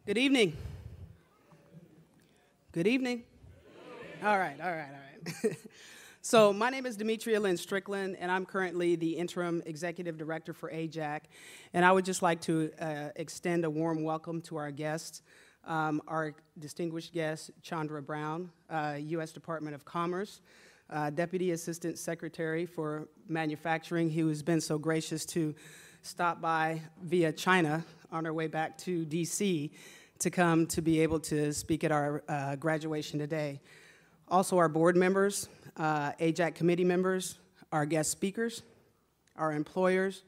Good evening. Good evening. All right. So my name is Demetria Lynn Strickland, and I'm currently the Interim Executive Director for AJAC. And I would just like to extend a warm welcome to our guests, our distinguished guest, Chandra Brown, U.S. Department of Commerce, Deputy Assistant Secretary for Manufacturing, who has been so gracious to stop by via China on our way back to D.C. to come to be able to speak at our graduation today. Also our board members, AJAC committee members, our guest speakers, our employers,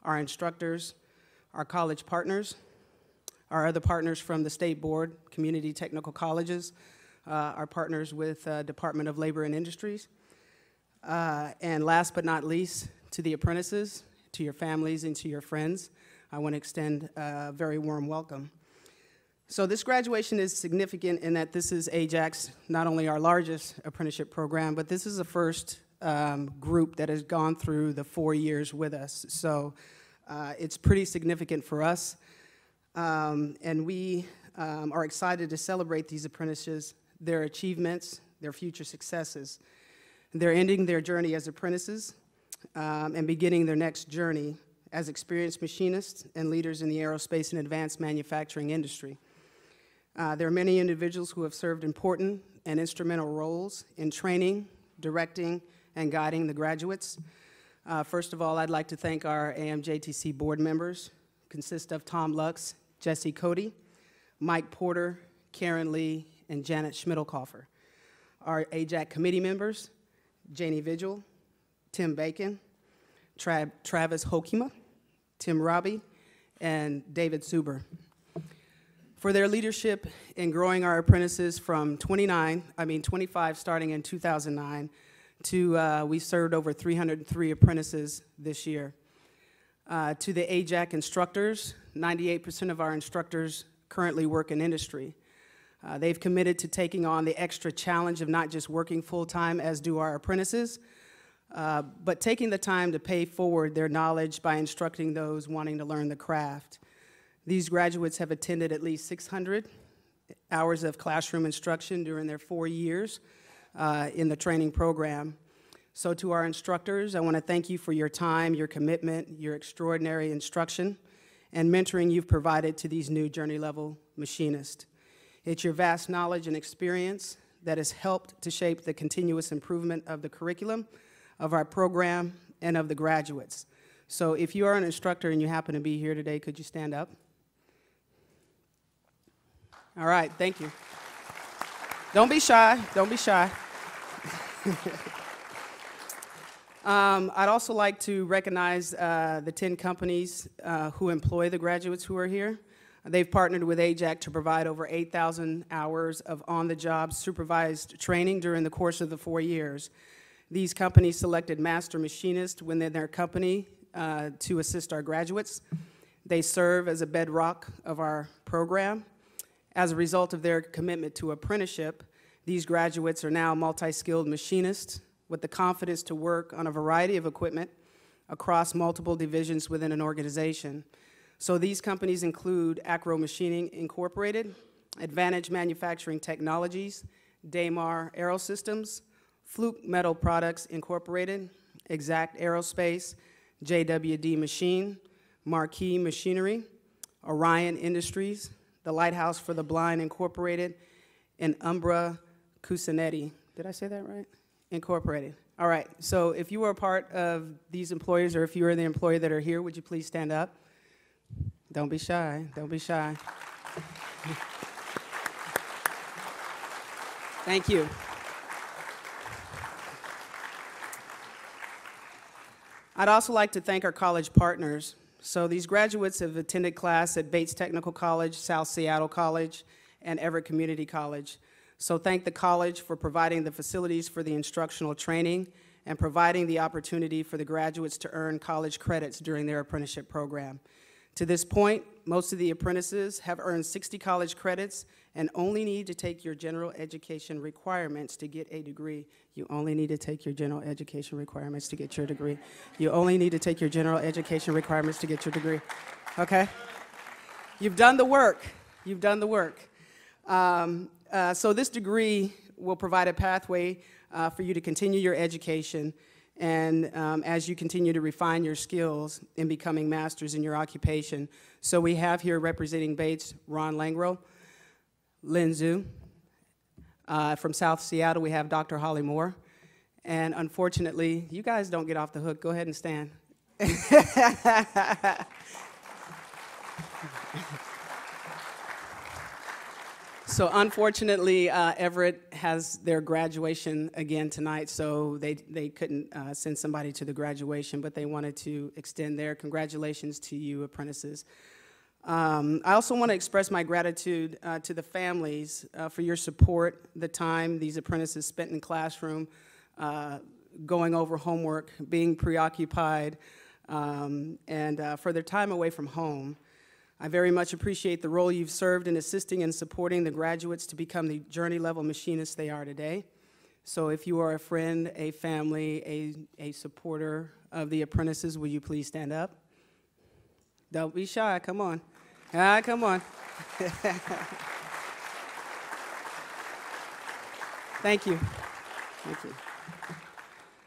our instructors, our college partners, our other partners from the State Board, community technical colleges, our partners with Department of Labor and Industries, and last but not least, to the apprentices, to your families, and to your friends, I want to extend a very warm welcome. So this graduation is significant in that this is AJAC's, not only our largest apprenticeship program, but this is the first group that has gone through the 4 years with us. So it's pretty significant for us. And we are excited to celebrate these apprentices, their achievements, their future successes. They're ending their journey as apprentices and beginning their next journey as experienced machinists and leaders in the aerospace and advanced manufacturing industry. There are many individuals who have served important and instrumental roles in training, directing, and guiding the graduates. First of all, I'd like to thank our AMJTC board members, consist of Tom Lux, Jesse Cody, Mike Porter, Karen Lee, and Janet Schmidlkoffer. Our AJAC committee members, Janie Vigil, Tim Bacon, Travis Hokema, Tim Robbie, and David Zuber, for their leadership in growing our apprentices from 25 starting in 2009 to we served over 303 apprentices this year. To the AJAC instructors, 98% of our instructors currently work in industry. They've committed to taking on the extra challenge of not just working full-time as do our apprentices, but taking the time to pay forward their knowledge by instructing those wanting to learn the craft. These graduates have attended at least 600 hours of classroom instruction during their 4 years in the training program. So to our instructors, I want to thank you for your time, your commitment, your extraordinary instruction, and mentoring you've provided to these new journey-level machinists. It's your vast knowledge and experience that has helped to shape the continuous improvement of the curriculum, of our program, and of the graduates. So if you are an instructor and you happen to be here today, could you stand up? All right, thank you. Don't be shy, don't be shy. I'd also like to recognize the 10 companies who employ the graduates who are here. They've partnered with AJAC to provide over 8,000 hours of on-the-job supervised training during the course of the 4 years. These companies selected master machinists within their company to assist our graduates. They serve as a bedrock of our program. As a result of their commitment to apprenticeship, these graduates are now multi-skilled machinists with the confidence to work on a variety of equipment across multiple divisions within an organization. So these companies include Acro Machining Incorporated, Advantage Manufacturing Technologies, Damar AeroSystems, Fluke Metal Products Incorporated, AJAC Aerospace, JWD Machine, Markey Machinery, Orion Industries, the Lighthouse for the Blind Incorporated, and Umbra Cuscinetti. Did I say that right? Incorporated. All right, so if you are a part of these employers or if you are the employee that are here, would you please stand up? Don't be shy, don't be shy. Thank you. I'd also like to thank our college partners. So these graduates have attended class at Bates Technical College, South Seattle College, and Everett Community College. So thank the college for providing the facilities for the instructional training and providing the opportunity for the graduates to earn college credits during their apprenticeship program. To this point, most of the apprentices have earned 60 college credits and only need to take your general education requirements to get a degree. You only need to take your general education requirements to get your degree. You only need to take your general education requirements to get your degree. Okay? You've done the work. You've done the work. So this degree will provide a pathway for you to continue your education, and as you continue to refine your skills in becoming masters in your occupation. So we have here representing Bates, Ron Langro, Lin Zhu. From South Seattle, we have Dr. Holly Moore. And unfortunately, you guys don't get off the hook. Go ahead and stand. So unfortunately, Everett has their graduation again tonight, so they couldn't send somebody to the graduation, but they wanted to extend their congratulations to you, apprentices. I also want to express my gratitude to the families for your support, the time these apprentices spent in classroom, going over homework, being preoccupied, and for their time away from home. I very much appreciate the role you've served in assisting and supporting the graduates to become the journey-level machinists they are today. So if you are a friend, a family, a supporter of the apprentices, will you please stand up? Don't be shy, come on. Come on. Thank you. Thank you.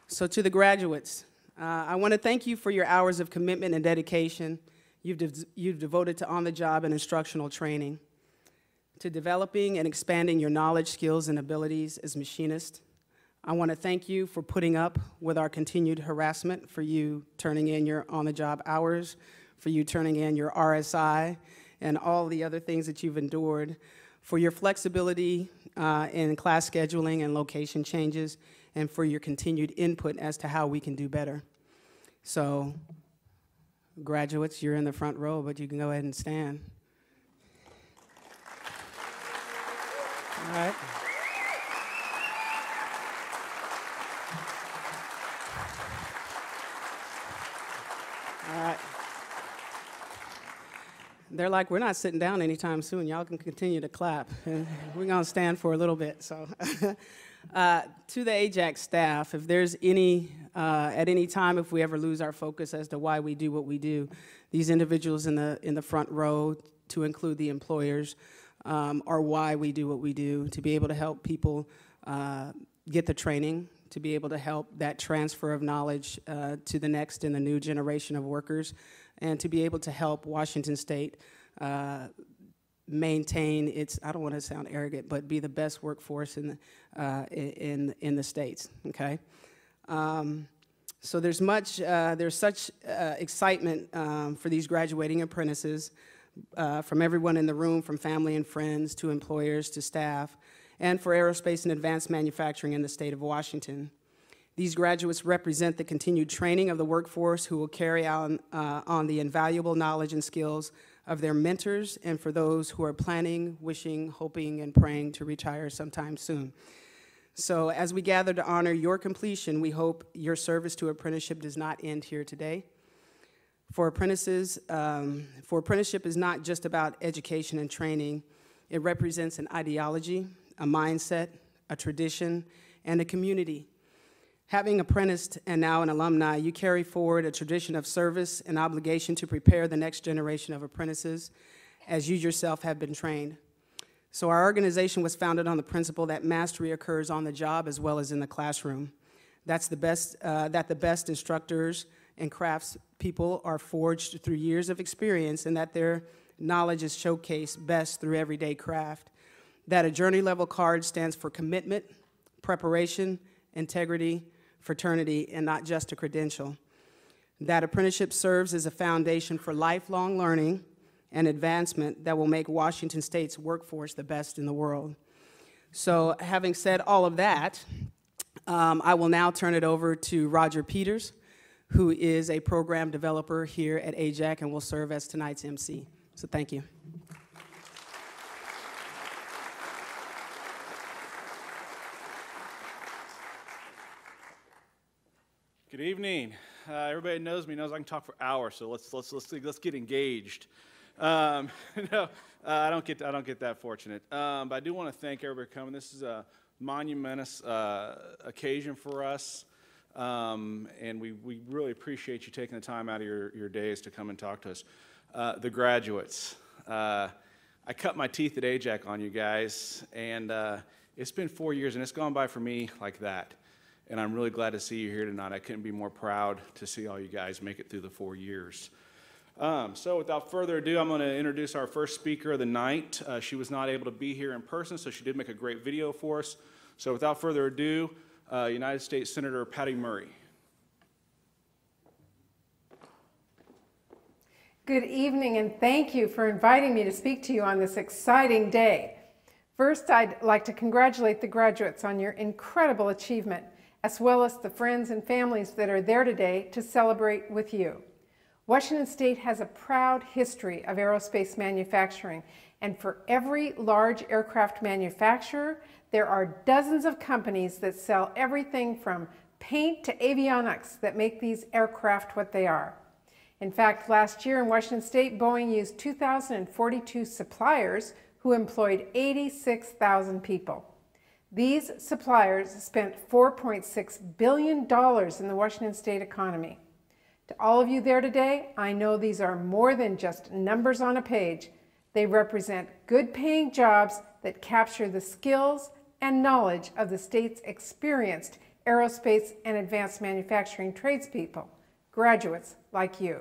So to the graduates, I want to thank you for your hours of commitment and dedication you've devoted to on-the-job and instructional training, to developing and expanding your knowledge, skills, and abilities as machinists. I want to thank you for putting up with our continued harassment, for you turning in your on-the-job hours, for you turning in your RSI, and all the other things that you've endured, for your flexibility in class scheduling and location changes, and for your continued input as to how we can do better. So, graduates, you're in the front row, but you can go ahead and stand. All right. All right. They're like, we're not sitting down anytime soon. Y'all can continue to clap. We're going to stand for a little bit. So, to the AJAC staff, if there's at any time, if we ever lose our focus as to why we do what we do, these individuals in the front row, to include the employers, are why we do what we do, to be able to help people get the training, to be able to help that transfer of knowledge to the next and the new generation of workers, and to be able to help Washington State maintain its, I don't want to sound arrogant, but be the best workforce in the states, okay? So there's such excitement for these graduating apprentices from everyone in the room, from family and friends to employers to staff, and for aerospace and advanced manufacturing in the state of Washington. These graduates represent the continued training of the workforce who will carry on the invaluable knowledge and skills of their mentors, and for those who are planning, wishing, hoping, and praying to retire sometime soon. So as we gather to honor your completion, we hope your service to apprenticeship does not end here today. For apprenticeship is not just about education and training. It represents an ideology, a mindset, a tradition, and a community. Having apprenticed and now an alumni, you carry forward a tradition of service and obligation to prepare the next generation of apprentices as you yourself have been trained. So our organization was founded on the principle that mastery occurs on the job as well as in the classroom. That the best instructors and crafts people are forged through years of experience, and that their knowledge is showcased best through everyday craft. That a journey level card stands for commitment, preparation, integrity, fraternity, and not just a credential. That apprenticeship serves as a foundation for lifelong learning and advancement that will make Washington State's workforce the best in the world. So having said all of that, I will now turn it over to Roger Peters, who is a program developer here at AJAC and will serve as tonight's MC. So thank you. Good evening. Everybody knows me, knows I can talk for hours, so let's get engaged. No, I don't get that fortunate. But I do want to thank everybody for coming. This is a monumentous occasion for us, and we really appreciate you taking the time out of your days to come and talk to us. The graduates, I cut my teeth at AJAC on you guys, and it's been 4 years, and it's gone by for me like that. And I'm really glad to see you here tonight. I couldn't be more proud to see all you guys make it through the 4 years. So without further ado, I'm going to introduce our first speaker of the night. She was not able to be here in person, so she did make a great video for us. So without further ado, United States Senator Patty Murray. Good evening, and thank you for inviting me to speak to you on this exciting day. First, I'd like to congratulate the graduates on your incredible achievement, as well as the friends and families that are there today to celebrate with you. Washington State has a proud history of aerospace manufacturing, and for every large aircraft manufacturer, there are dozens of companies that sell everything from paint to avionics that make these aircraft what they are. In fact, last year in Washington State, Boeing used 2,042 suppliers who employed 86,000 people. These suppliers spent $4.6 billion in the Washington State economy. To all of you there today, I know these are more than just numbers on a page. They represent good-paying jobs that capture the skills and knowledge of the state's experienced aerospace and advanced manufacturing tradespeople, graduates like you.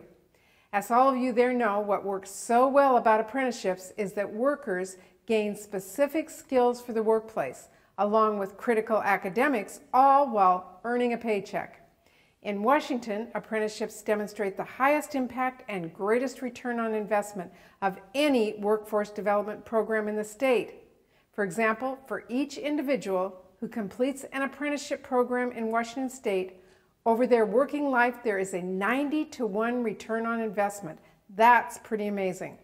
As all of you there know, what works so well about apprenticeships is that workers gain specific skills for the workplace, along with critical academics, all while earning a paycheck. In Washington, apprenticeships demonstrate the highest impact and greatest return on investment of any workforce development program in the state. For example, for each individual who completes an apprenticeship program in Washington State, over their working life, there is a 90-to-1 return on investment. That's pretty amazing.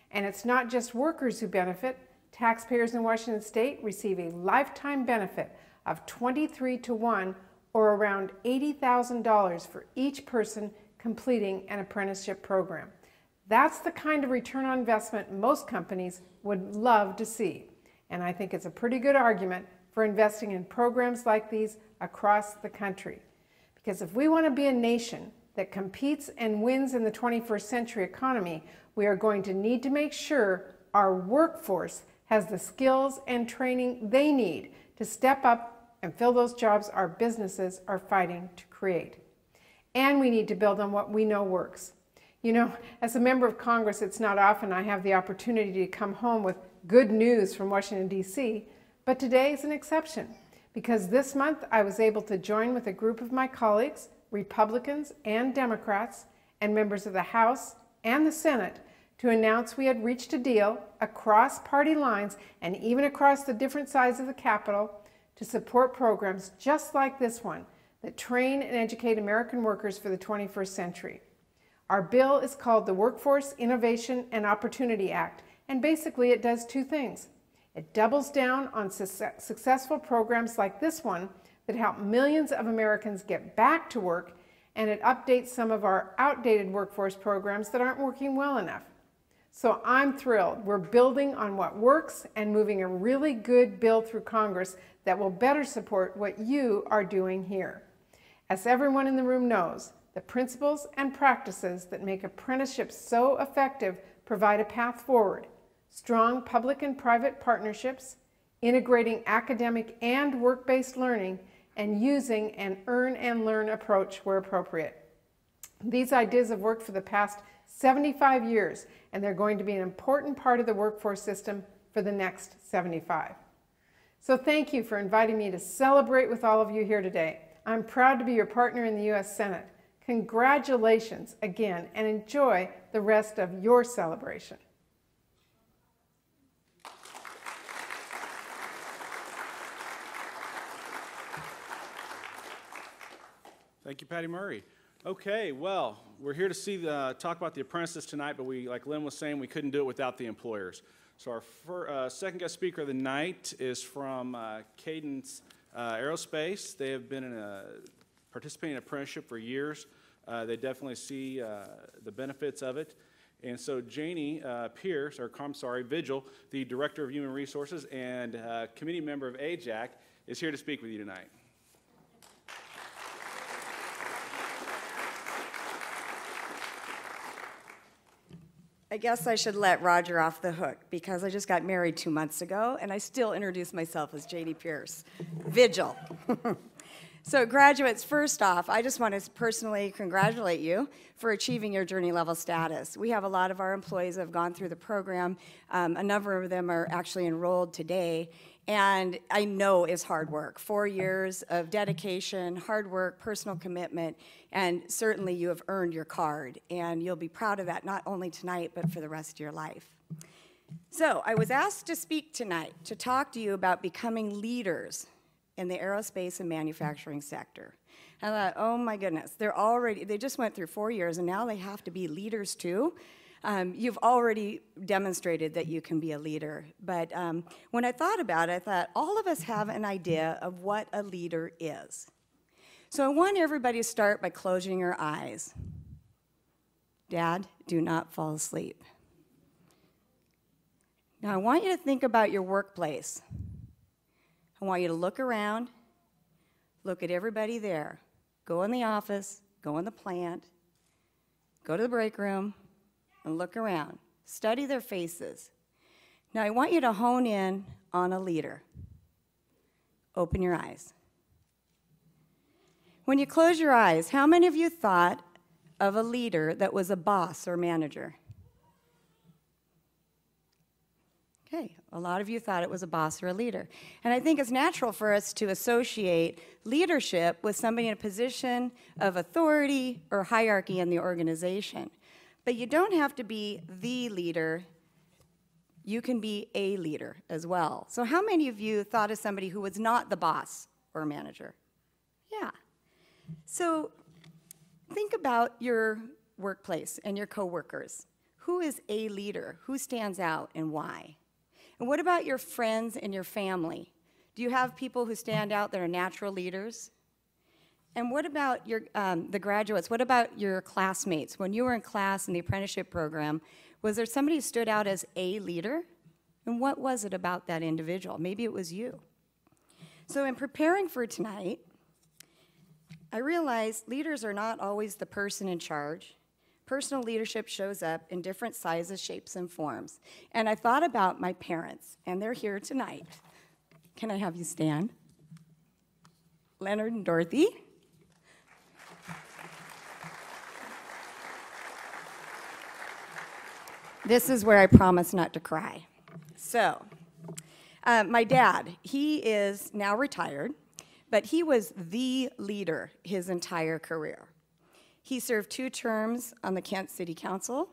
And it's not just workers who benefit. Taxpayers in Washington State receive a lifetime benefit of 23-to-1, or around $80,000 for each person completing an apprenticeship program. That's the kind of return on investment most companies would love to see. And I think it's a pretty good argument for investing in programs like these across the country. Because if we want to be a nation that competes and wins in the 21st century economy, we are going to need to make sure our workforce has the skills and training they need to step up and fill those jobs our businesses are fighting to create. And we need to build on what we know works. You know, as a member of Congress, it's not often I have the opportunity to come home with good news from Washington, D.C., but today is an exception. Because this month I was able to join with a group of my colleagues, Republicans and Democrats, and members of the House and the Senate to announce we had reached a deal across party lines and even across the different sides of the Capitol to support programs just like this one that train and educate American workers for the 21st century. Our bill is called the Workforce Innovation and Opportunity Act, and basically it does two things. It doubles down on successful programs like this one that help millions of Americans get back to work, and it updates some of our outdated workforce programs that aren't working well enough. So I'm thrilled. We're building on what works and moving a really good bill through Congress that will better support what you are doing here. As everyone in the room knows, the principles and practices that make apprenticeships so effective provide a path forward. Strong public and private partnerships, integrating academic and work-based learning, and using an earn and learn approach where appropriate. These ideas have worked for the past 75 years, and they're going to be an important part of the workforce system for the next 75. So thank you for inviting me to celebrate with all of you here today. I'm proud to be your partner in the U.S. Senate. Congratulations again, and enjoy the rest of your celebration. Thank you, Patty Murray. Okay, well, we're here to talk about the apprentices tonight, but like Lynn was saying, we couldn't do it without the employers. So our second guest speaker of the night is from Cadence Aerospace. They have been participating in apprenticeship for years. They definitely see the benefits of it. And so Janie Pierce, or I'm sorry, Vigil, the Director of Human Resources and committee member of AJAC, is here to speak with you tonight. I guess I should let Roger off the hook because I just got married 2 months ago and I still introduce myself as J.D. Pierce. Vigil. So graduates, first off, I just want to personally congratulate you for achieving your journey level status. We have a lot of our employees that have gone through the program. A number of them are actually enrolled today. And I know it's hard work. 4 years of dedication, hard work, personal commitment, and certainly you have earned your card. And you'll be proud of that, not only tonight, but for the rest of your life. So I was asked to speak tonight to talk to you about becoming leaders in the aerospace and manufacturing sector. I thought, oh my goodness, they just went through 4 years and now they have to be leaders too. You've already demonstrated that you can be a leader, but when I thought about it, I thought all of us have an idea of what a leader is. So I want everybody to start by closing your eyes. Dad, do not fall asleep. Now I want you to think about your workplace. I want you to look around, look at everybody there. Go in the office, go in the plant, go to the break room, and look around. Study their faces. Now I want you to hone in on a leader. Open your eyes. When you close your eyes, how many of you thought of a leader that was a boss or manager? Okay, a lot of you thought it was a boss or a leader. And I think it's natural for us to associate leadership with somebody in a position of authority or hierarchy in the organization. But you don't have to be the leader. You can be a leader as well. So how many of you thought of somebody who was not the boss or manager? Yeah. So think about your workplace and your coworkers. Who is a leader? Who stands out and why? And what about your friends and your family? Do you have people who stand out that are natural leaders? And what about the graduates? What about your classmates? When you were in class in the apprenticeship program, was there somebody who stood out as a leader? And what was it about that individual? Maybe it was you. So in preparing for tonight, I realized leaders are not always the person in charge. Personal leadership shows up in different sizes, shapes, and forms. And I thought about my parents, and they're here tonight. Can I have you stand? Leonard and Dorothy. This is where I promise not to cry. So, my dad, he is now retired, but he was the leader his entire career. He served 2 terms on the Kent City Council.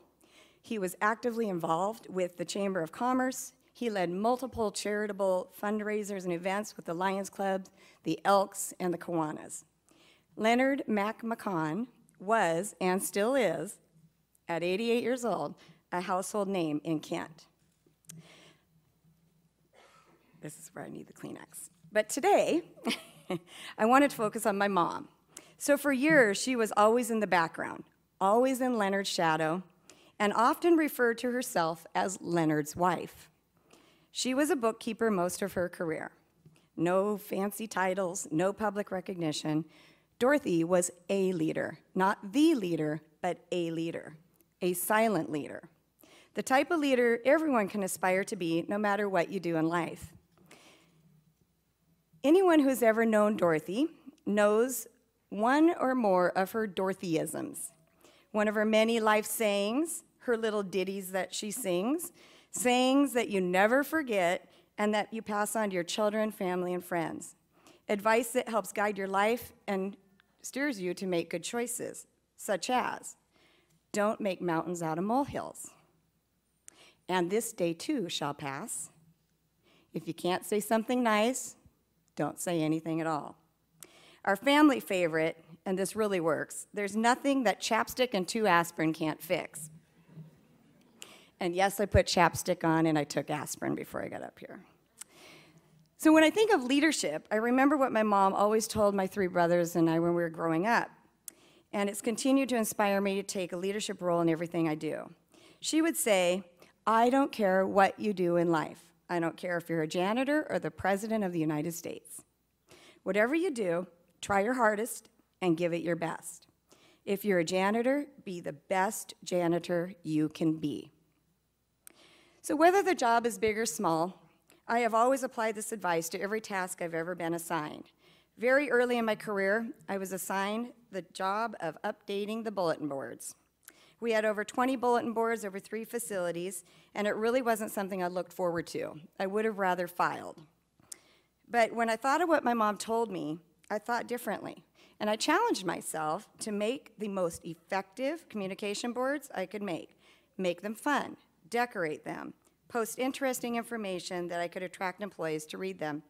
He was actively involved with the Chamber of Commerce. He led multiple charitable fundraisers and events with the Lions Club, the Elks, and the Kiwanis. Leonard Mac McCon was, and still is, at 88 years old, a household name in Kent. This is where I need the Kleenex. But today, I wanted to focus on my mom. So for years, she was always in the background, always in Leonard's shadow, and often referred to herself as Leonard's wife. She was a bookkeeper most of her career. No fancy titles, no public recognition. Dorothy was a leader, not the leader, but a leader, a silent leader. The type of leader everyone can aspire to be, no matter what you do in life. Anyone who's ever known Dorothy knows one or more of her Dorothyisms. One of her many life sayings, her little ditties that she sings, sayings that you never forget and that you pass on to your children, family, and friends. Advice that helps guide your life and steers you to make good choices, such as, don't make mountains out of molehills. And this day too shall pass. If you can't say something nice, don't say anything at all. Our family favorite, and this really works, there's nothing that chapstick and 2 aspirin can't fix. And yes, I put chapstick on and I took aspirin before I got up here. So when I think of leadership, I remember what my mom always told my 3 brothers and I when we were growing up. And it's continued to inspire me to take a leadership role in everything I do. She would say, I don't care what you do in life. I don't care if you're a janitor or the President of the United States. Whatever you do, try your hardest and give it your best. If you're a janitor, be the best janitor you can be. So whether the job is big or small, I have always applied this advice to every task I've ever been assigned. Very early in my career, I was assigned the job of updating the bulletin boards. We had over 20 bulletin boards over 3 facilities, and it really wasn't something I looked forward to. I would have rather filed. But when I thought of what my mom told me, I thought differently. And I challenged myself to make the most effective communication boards I could make them fun, decorate them, post interesting information that I could attract employees to read them,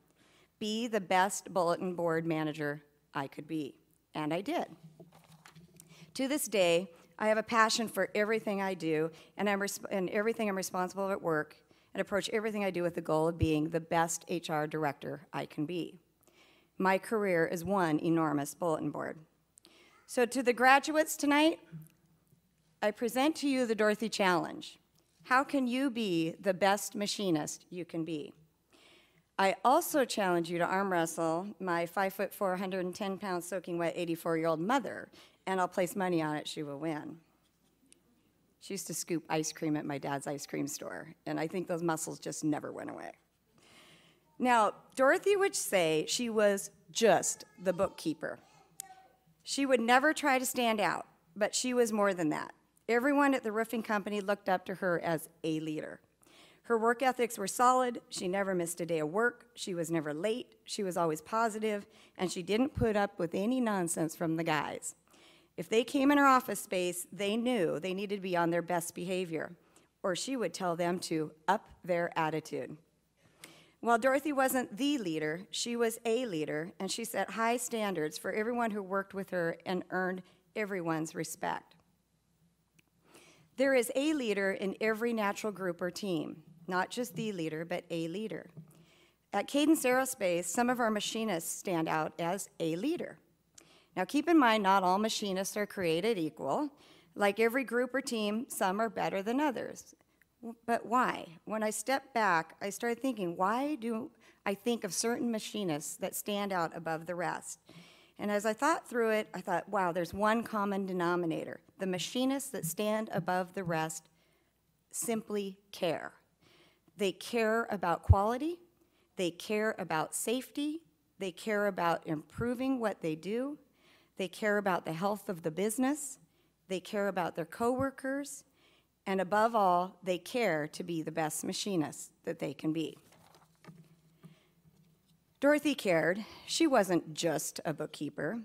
be the best bulletin board manager I could be. And I did. To this day, I have a passion for everything I do, and everything I'm responsible for at work, and approach everything I do with the goal of being the best HR director I can be. My career is one enormous bulletin board. So to the graduates tonight, I present to you the Dorothy Challenge. How can you be the best machinist you can be? I also challenge you to arm wrestle my 5'4", 110-pound soaking wet 84-year-old mother, and I'll place money on it she will win. She used to scoop ice cream at my dad's ice cream store, and I think those muscles just never went away. Now, Dorothy would say she was just the bookkeeper. She would never try to stand out, but she was more than that. Everyone at the roofing company looked up to her as a leader. Her work ethics were solid. She never missed a day of work. She was never late. She was always positive, and she didn't put up with any nonsense from the guys. If they came in her office space, they knew they needed to be on their best behavior, or she would tell them to up their attitude. While Dorothy wasn't the leader, she was a leader, and she set high standards for everyone who worked with her and earned everyone's respect. There is a leader in every natural group or team, not just the leader, but a leader. At Cadence Aerospace, some of our machinists stand out as a leader. Now keep in mind, not all machinists are created equal. Like every group or team, some are better than others. But why? When I stepped back, I started thinking, why do I think of certain machinists that stand out above the rest? And as I thought through it, I thought, wow, there's one common denominator. The machinists that stand above the rest simply care. They care about quality, they care about safety, they care about improving what they do, they care about the health of the business, they care about their coworkers, and above all, they care to be the best machinists that they can be. Dorothy cared. She wasn't just a bookkeeper.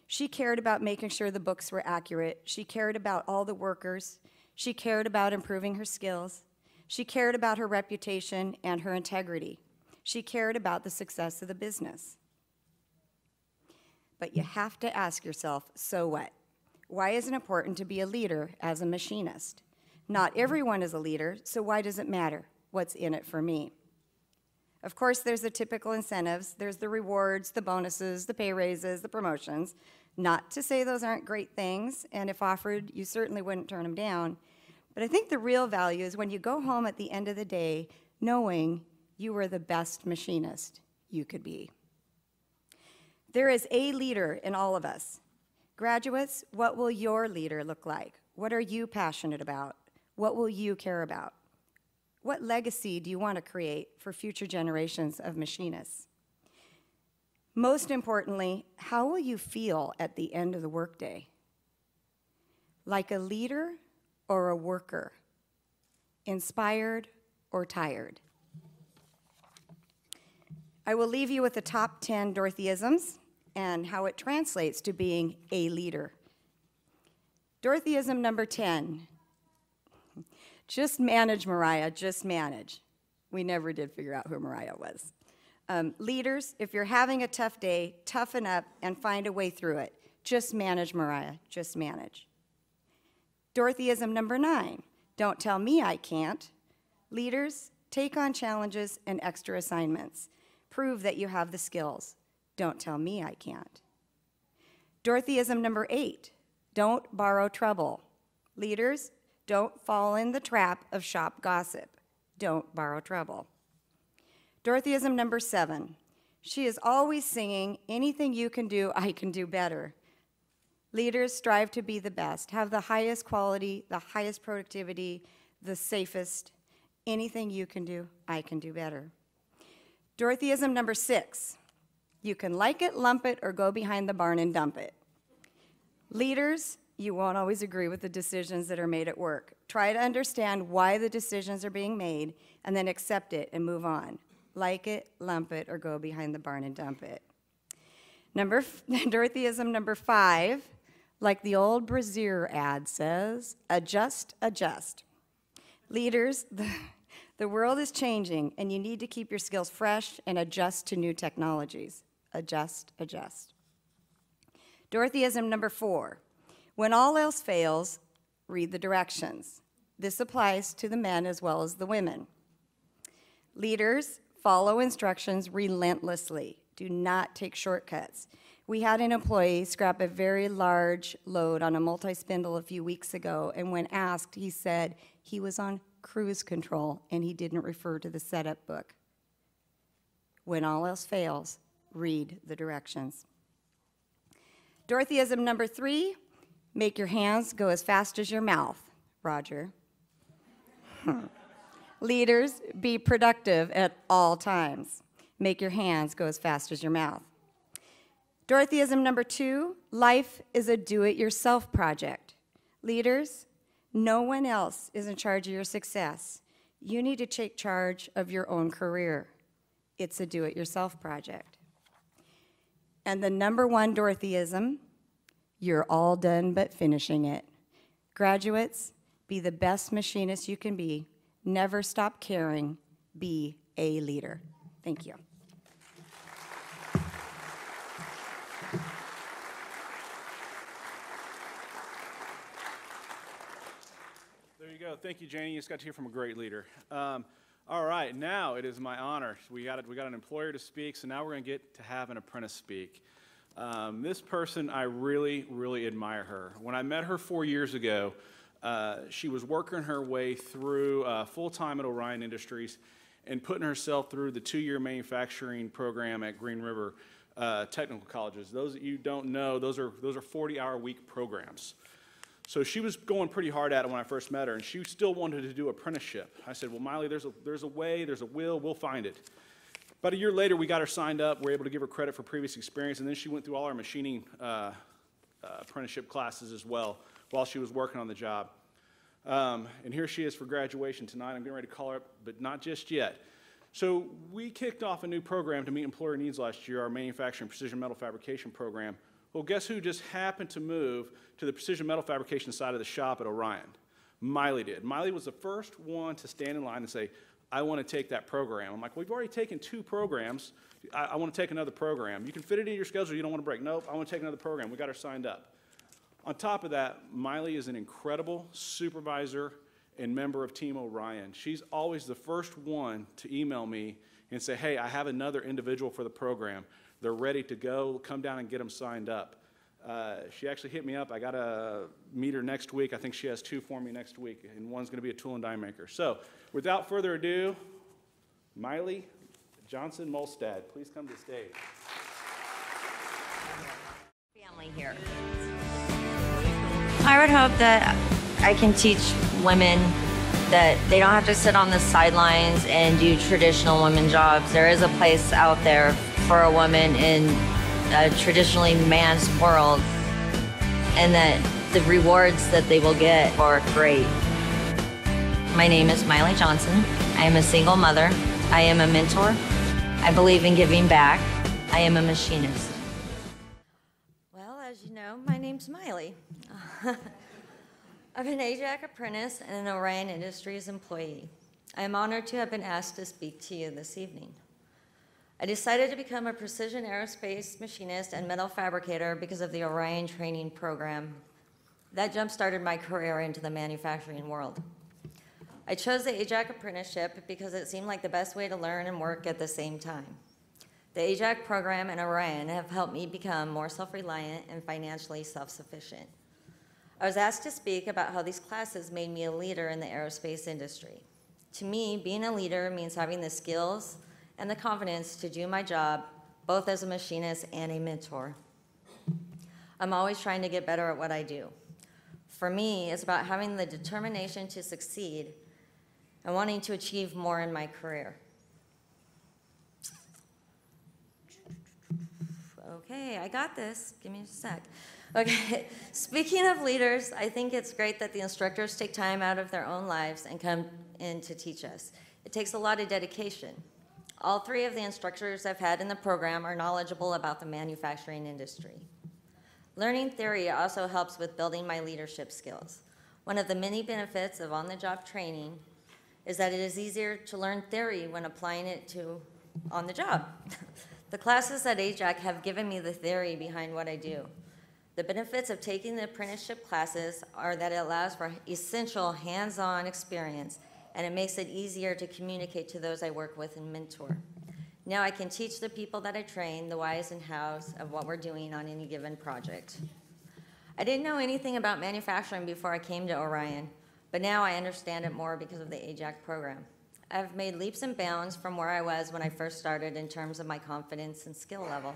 She cared about making sure the books were accurate. She cared about all the workers. She cared about improving her skills. She cared about her reputation and her integrity. She cared about the success of the business. But you have to ask yourself, so what? Why is it important to be a leader as a machinist? Not everyone is a leader, so why does it matter? What's in it for me? Of course, there's the typical incentives. There's the rewards, the bonuses, the pay raises, the promotions. Not to say those aren't great things, and if offered, you certainly wouldn't turn them down. But I think the real value is when you go home at the end of the day knowing you were the best machinist you could be. There is a leader in all of us. Graduates, what will your leader look like? What are you passionate about? What will you care about? What legacy do you want to create for future generations of machinists? Most importantly, how will you feel at the end of the workday? Like a leader or a worker? Inspired or tired? I will leave you with the top 10 Dorothyisms and how it translates to being a leader. Dorothyism number 10. Just manage, Mariah, just manage. We never did figure out who Mariah was. Leaders, if you're having a tough day, toughen up and find a way through it. Just manage, Mariah, just manage. Dorothyism number 9. Don't tell me I can't. Leaders, take on challenges and extra assignments. Prove that you have the skills. Don't tell me I can't. Dorothyism number 8. Don't borrow trouble. Leaders, don't fall in the trap of shop gossip. Don't borrow trouble. Dorothyism number 7. She is always singing, anything you can do, I can do better. Leaders strive to be the best, have the highest quality, the highest productivity, the safest, Anything you can do, I can do better. Dorothyism number 6. You can like it, lump it, or go behind the barn and dump it. Leaders, you won't always agree with the decisions that are made at work. Try to understand why the decisions are being made, and then accept it and move on. Like it, lump it, or go behind the barn and dump it. Dorothyism number 5, like the old Brazier ad says, adjust, adjust. Leaders, the world is changing, and you need to keep your skills fresh and adjust to new technologies. Adjust, adjust. Dorothyism number 4, when all else fails, read the directions. This applies to the men as well as the women. Leaders, follow instructions relentlessly. Do not take shortcuts. We had an employee scrap a very large load on a multi-spindle a few weeks ago, and when asked, he said he was on cruise control and he didn't refer to the setup book. When all else fails, read the directions. Dorothyism number 3, make your hands go as fast as your mouth. Roger. Leaders, be productive at all times. Make your hands go as fast as your mouth. Dorothyism number 2, life is a do-it-yourself project. Leaders, no one else is in charge of your success. You need to take charge of your own career. It's a do-it-yourself project. And the number 1 Dorothyism, you're all done but finishing it. Graduates, be the best machinist you can be. Never stop caring. Be a leader. Thank you. There you go. Thank you, Janie. You just got to hear from a great leader. All right, now it is my honor. We got an employer to speak, so now we're going to get to have an apprentice speak. This person, I really, really admire her. When I met her 4 years ago, she was working her way through full-time at Orion Industries and putting herself through the 2-year manufacturing program at Green River Technical Colleges. Those that you don't know, those are 40-hour-week programs. So she was going pretty hard at it when I first met her, and she still wanted to do apprenticeship. I said, well, Miley, there's a way, there's a will, we'll find it. About a year later, we got her signed up. We were able to give her credit for previous experience, and then she went through all our machining apprenticeship classes as well while she was working on the job. And here she is for graduation tonight. I'm getting ready to call her up, but not just yet. So we kicked off a new program to meet employer needs last year, our manufacturing precision metal fabrication program. Well, guess who just happened to move to the precision metal fabrication side of the shop at Orion? Miley did. Miley was the first one to stand in line and say, I want to take that program. I'm like, well, we've already taken 2 programs. I want to take another program. You can fit it in your schedule. You don't want to break. Nope, I want to take another program. We got her signed up. On top of that, Miley is an incredible supervisor and member of Team Orion. She's always the first one to email me and say, hey, I have another individual for the program. They're ready to go. Come down and get them signed up. She actually hit me up. I got to meet her next week. I think she has 2 for me next week, and one's going to be a tool and die maker. So without further ado, Miley Johnson Molstad, please come to the stage. Family here. I would hope that I can teach women that they don't have to sit on the sidelines and do traditional women jobs. There is a place out there for a woman in a traditionally man's world, and that the rewards that they will get are great. My name is Miley Johnson. I am a single mother. I am a mentor. I believe in giving back. I am a machinist. Well, as you know, my name's Miley. I'm an AJAC apprentice and an Orion Industries employee. I am honored to have been asked to speak to you this evening. I decided to become a precision aerospace machinist and metal fabricator because of the Orion training program. That jump-started my career into the manufacturing world. I chose the AJAC apprenticeship because it seemed like the best way to learn and work at the same time. The AJAC program and Orion have helped me become more self-reliant and financially self-sufficient. I was asked to speak about how these classes made me a leader in the aerospace industry. To me, being a leader means having the skills and the confidence to do my job, both as a machinist and a mentor. I'm always trying to get better at what I do. For me, it's about having the determination to succeed and wanting to achieve more in my career. Okay, I got this. Give me a sec. Okay, speaking of leaders, I think it's great that the instructors take time out of their own lives and come in to teach us. It takes a lot of dedication. All three of the instructors I've had in the program are knowledgeable about the manufacturing industry. Learning theory also helps with building my leadership skills. One of the many benefits of on-the-job training is that it is easier to learn theory when applying it to on the job. The classes at AJAC have given me the theory behind what I do. The benefits of taking the apprenticeship classes are that it allows for essential hands-on experience, and it makes it easier to communicate to those I work with and mentor. Now I can teach the people that I train the whys and hows of what we're doing on any given project. I didn't know anything about manufacturing before I came to Orion, but now I understand it more because of the AJAC program. I've made leaps and bounds from where I was when I first started in terms of my confidence and skill level.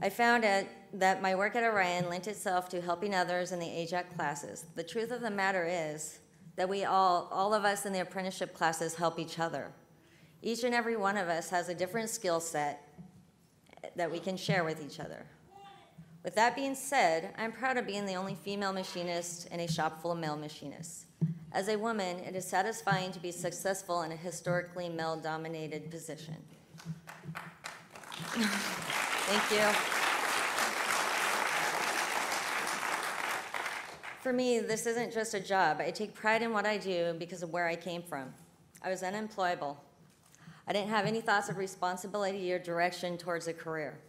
I found that my work at Orion lent itself to helping others in the AJAC classes. The truth of the matter is that we all of us in the apprenticeship classes help each other. Each and every one of us has a different skill set that we can share with each other. With that being said, I'm proud of being the only female machinist in a shop full of male machinists. As a woman, it is satisfying to be successful in a historically male-dominated position. Thank you. For me, this isn't just a job. I take pride in what I do because of where I came from. I was unemployable. I didn't have any thoughts of responsibility or direction towards a career.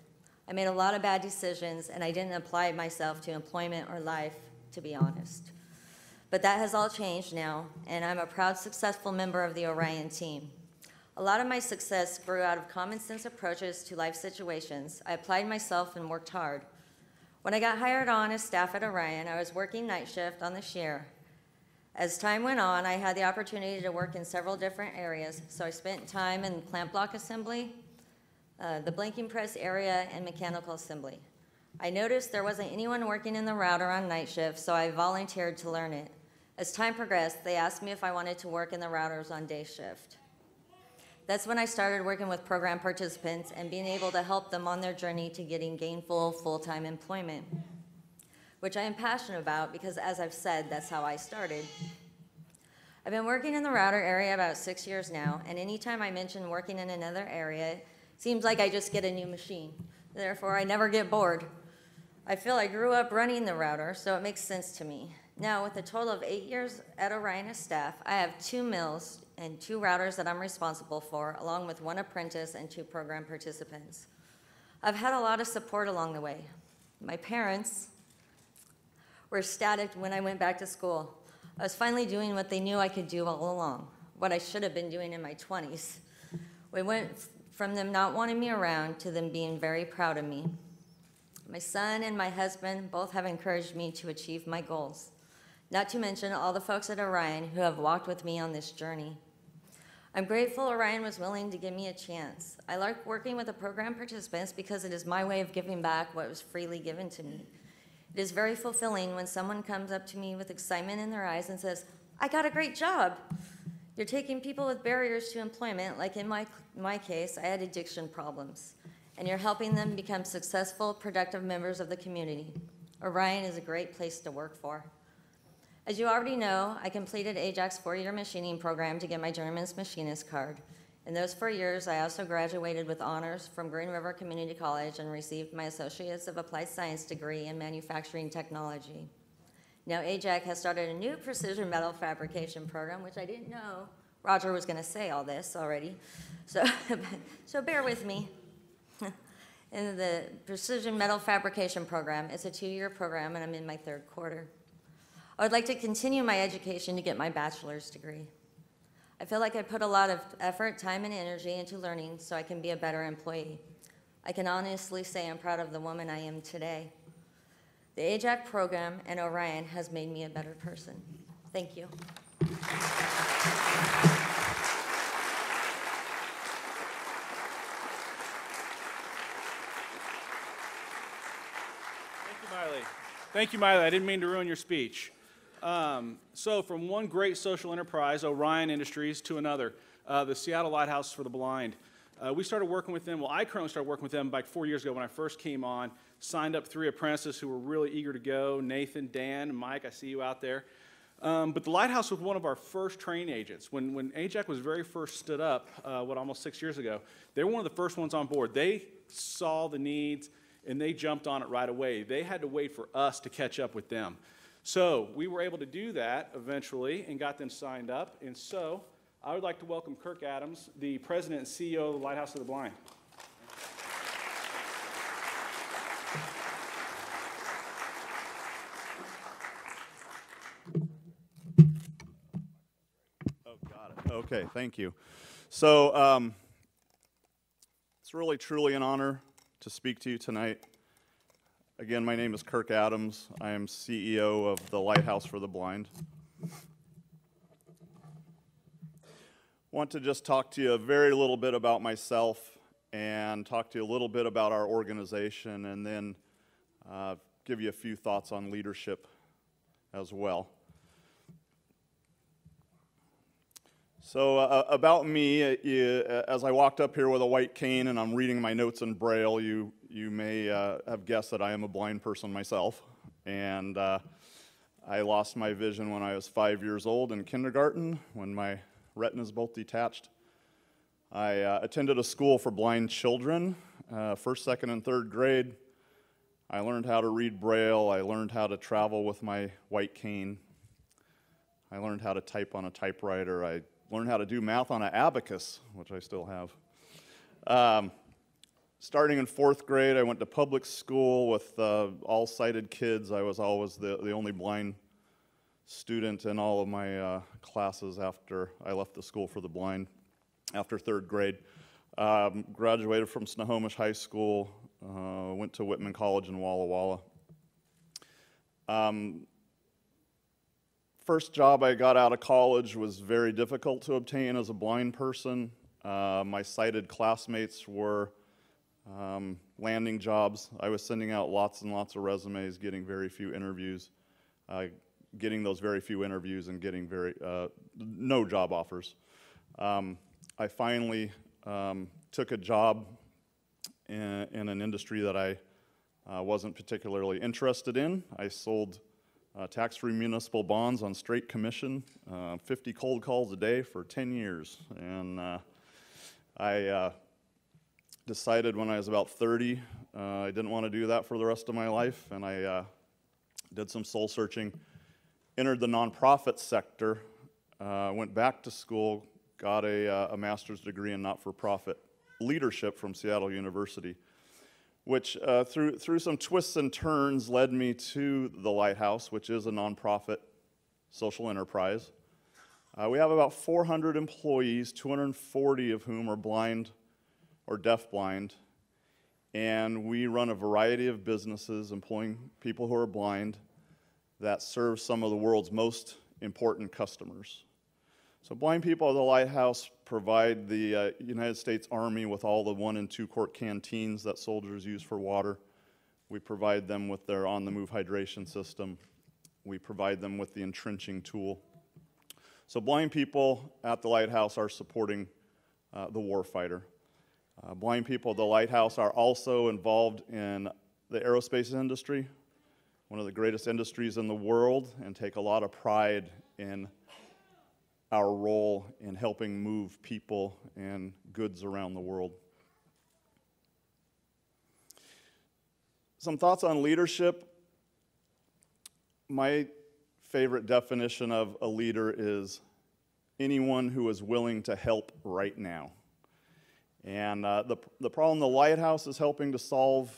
I made a lot of bad decisions, and I didn't apply myself to employment or life, to be honest. But that has all changed now, and I'm a proud, successful member of the Orion team. A lot of my success grew out of common sense approaches to life situations. I applied myself and worked hard. When I got hired on as staff at Orion, I was working night shift on the shear. As time went on, I had the opportunity to work in several different areas, so I spent time in plant block assembly, the blanking press area, and mechanical assembly. I noticed there wasn't anyone working in the router on night shift, so I volunteered to learn it. As time progressed, they asked me if I wanted to work in the routers on day shift. That's when I started working with program participants and being able to help them on their journey to getting gainful, full-time employment, which I am passionate about because, as I've said, that's how I started. I've been working in the router area about 6 years now, and anytime I mention working in another area, it seems like I just get a new machine. Therefore, I never get bored. I feel I grew up running the router, so it makes sense to me. Now, with a total of 8 years at Orion as staff, I have 2 mills and 2 routers that I'm responsible for, along with 1 apprentice and 2 program participants. I've had a lot of support along the way. My parents were ecstatic when I went back to school. I was finally doing what they knew I could do all along, what I should have been doing in my 20s. We went from them not wanting me around to them being very proud of me. My son and my husband both have encouraged me to achieve my goals, not to mention all the folks at Orion who have walked with me on this journey. I'm grateful Orion was willing to give me a chance. I like working with the program participants because it is my way of giving back what was freely given to me. It is very fulfilling when someone comes up to me with excitement in their eyes and says, "I got a great job." You're taking people with barriers to employment, like in my case, I had addiction problems, and you're helping them become successful, productive members of the community. Orion is a great place to work for. As you already know, I completed AJAC's 4-year machining program to get my Journeyman's Machinist card. In those 4 years, I also graduated with honors from Green River Community College and received my Associates of Applied Science degree in Manufacturing Technology. Now AJAC has started a new precision metal fabrication program, which I didn't know Roger was going to say all this already, so bear with me. In the precision metal fabrication program, it's a 2-year program, and I'm in my 3rd quarter. I would like to continue my education to get my bachelor's degree. I feel like I put a lot of effort, time, and energy into learning so I can be a better employee. I can honestly say I'm proud of the woman I am today. The AJAC program and Orion has made me a better person. Thank you. Thank you, Miley. I didn't mean to ruin your speech. So from one great social enterprise, Orion Industries, to another, the Seattle Lighthouse for the Blind. We started working with them, well, I currently started working with them like 4 years ago when I first came on, signed up 3 apprentices who were really eager to go, Nathan, Dan, and Mike, I see you out there. But the Lighthouse was one of our first training agents. When AJAC was very first stood up, almost 6 years ago, they were one of the first ones on board. They saw the needs, and they jumped on it right away. They had to wait for us to catch up with them. So we were able to do that eventually and got them signed up. And so I would like to welcome Kirk Adams, the president and CEO of the Lighthouse of the Blind. Oh, got it. Okay, thank you. So it's really, truly an honor to speak to you tonight. Again, my name is Kirk Adams. I am CEO of the Lighthouse for the Blind. Want to just talk to you a very little bit about myself and talk to you a little bit about our organization, and then give you a few thoughts on leadership as well. So about me, as I walked up here with a white cane and I'm reading my notes in Braille, you may have guessed that I am a blind person myself. And I lost my vision when I was 5 years old in kindergarten, when my retinas both detached. I attended a school for blind children, first, second, and third grade. I learned how to read Braille. I learned how to travel with my white cane. I learned how to type on a typewriter. I learned how to do math on an abacus, which I still have. Starting in 4th grade, I went to public school with all sighted kids. I was always the only blind student in all of my classes after I left the school for the blind after 3rd grade. Graduated from Snohomish High School, went to Whitman College in Walla Walla. First job I got out of college was very difficult to obtain as a blind person. My sighted classmates were landing jobs. I was sending out lots and lots of resumes, getting very few interviews, getting those very few interviews and getting no job offers. I finally took a job in an industry that I wasn't particularly interested in. I sold tax-free municipal bonds on straight commission, 50 cold calls a day for 10 years. And I decided when I was about 30, I didn't want to do that for the rest of my life, and I did some soul searching, entered the nonprofit sector, went back to school, got a master's degree in not-for-profit leadership from Seattle University, which through some twists and turns led me to the Lighthouse, which is a nonprofit social enterprise. We have about 400 employees, 240 of whom are blind or deafblind, and we run a variety of businesses employing people who are blind that serve some of the world's most important customers. So blind people at the Lighthouse provide the United States Army with all the 1- and 2-quart canteens that soldiers use for water. We provide them with their on-the-move hydration system. We provide them with the entrenching tool. So blind people at the Lighthouse are supporting the warfighter. Blind people at the Lighthouse are also involved in the aerospace industry, one of the greatest industries in the world, and take a lot of pride in our role in helping move people and goods around the world. Some thoughts on leadership. My favorite definition of a leader is anyone who is willing to help right now. And the problem the Lighthouse is helping to solve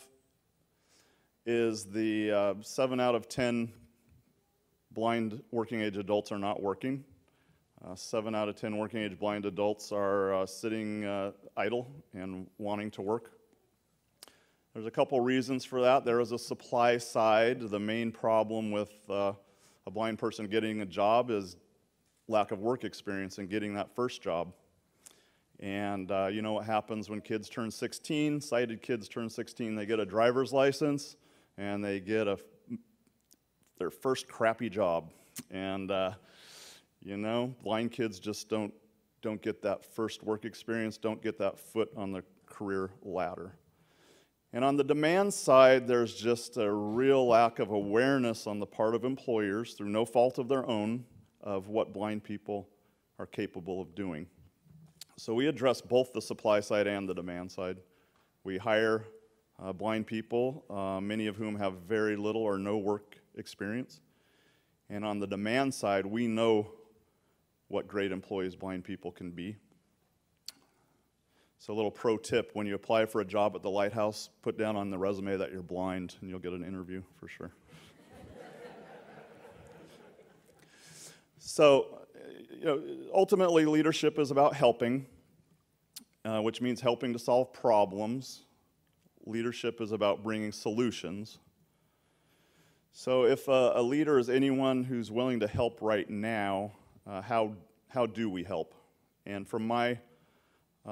is the 7 out of 10 blind working age adults are not working. 7 out of 10 working age blind adults are sitting idle and wanting to work. There's a couple reasons for that. There is a supply side. The main problem with a blind person getting a job is lack of work experience and getting that first job. And you know what happens when kids turn 16, sighted kids turn 16, they get a driver's license and they get a their first crappy job. And, you know, blind kids just don't get that first work experience, don't get that foot on the career ladder. And on the demand side, there's just a real lack of awareness on the part of employers, through no fault of their own, of what blind people are capable of doing. So we address both the supply side and the demand side. We hire blind people, many of whom have very little or no work experience. And on the demand side, we know what great employees blind people can be. So a little pro tip: when you apply for a job at the Lighthouse, put down on the resume that you're blind, and you'll get an interview for sure. So, you know, ultimately leadership is about helping, which means helping to solve problems. Leadership is about bringing solutions. So if a leader is anyone who's willing to help right now, how do we help? And from my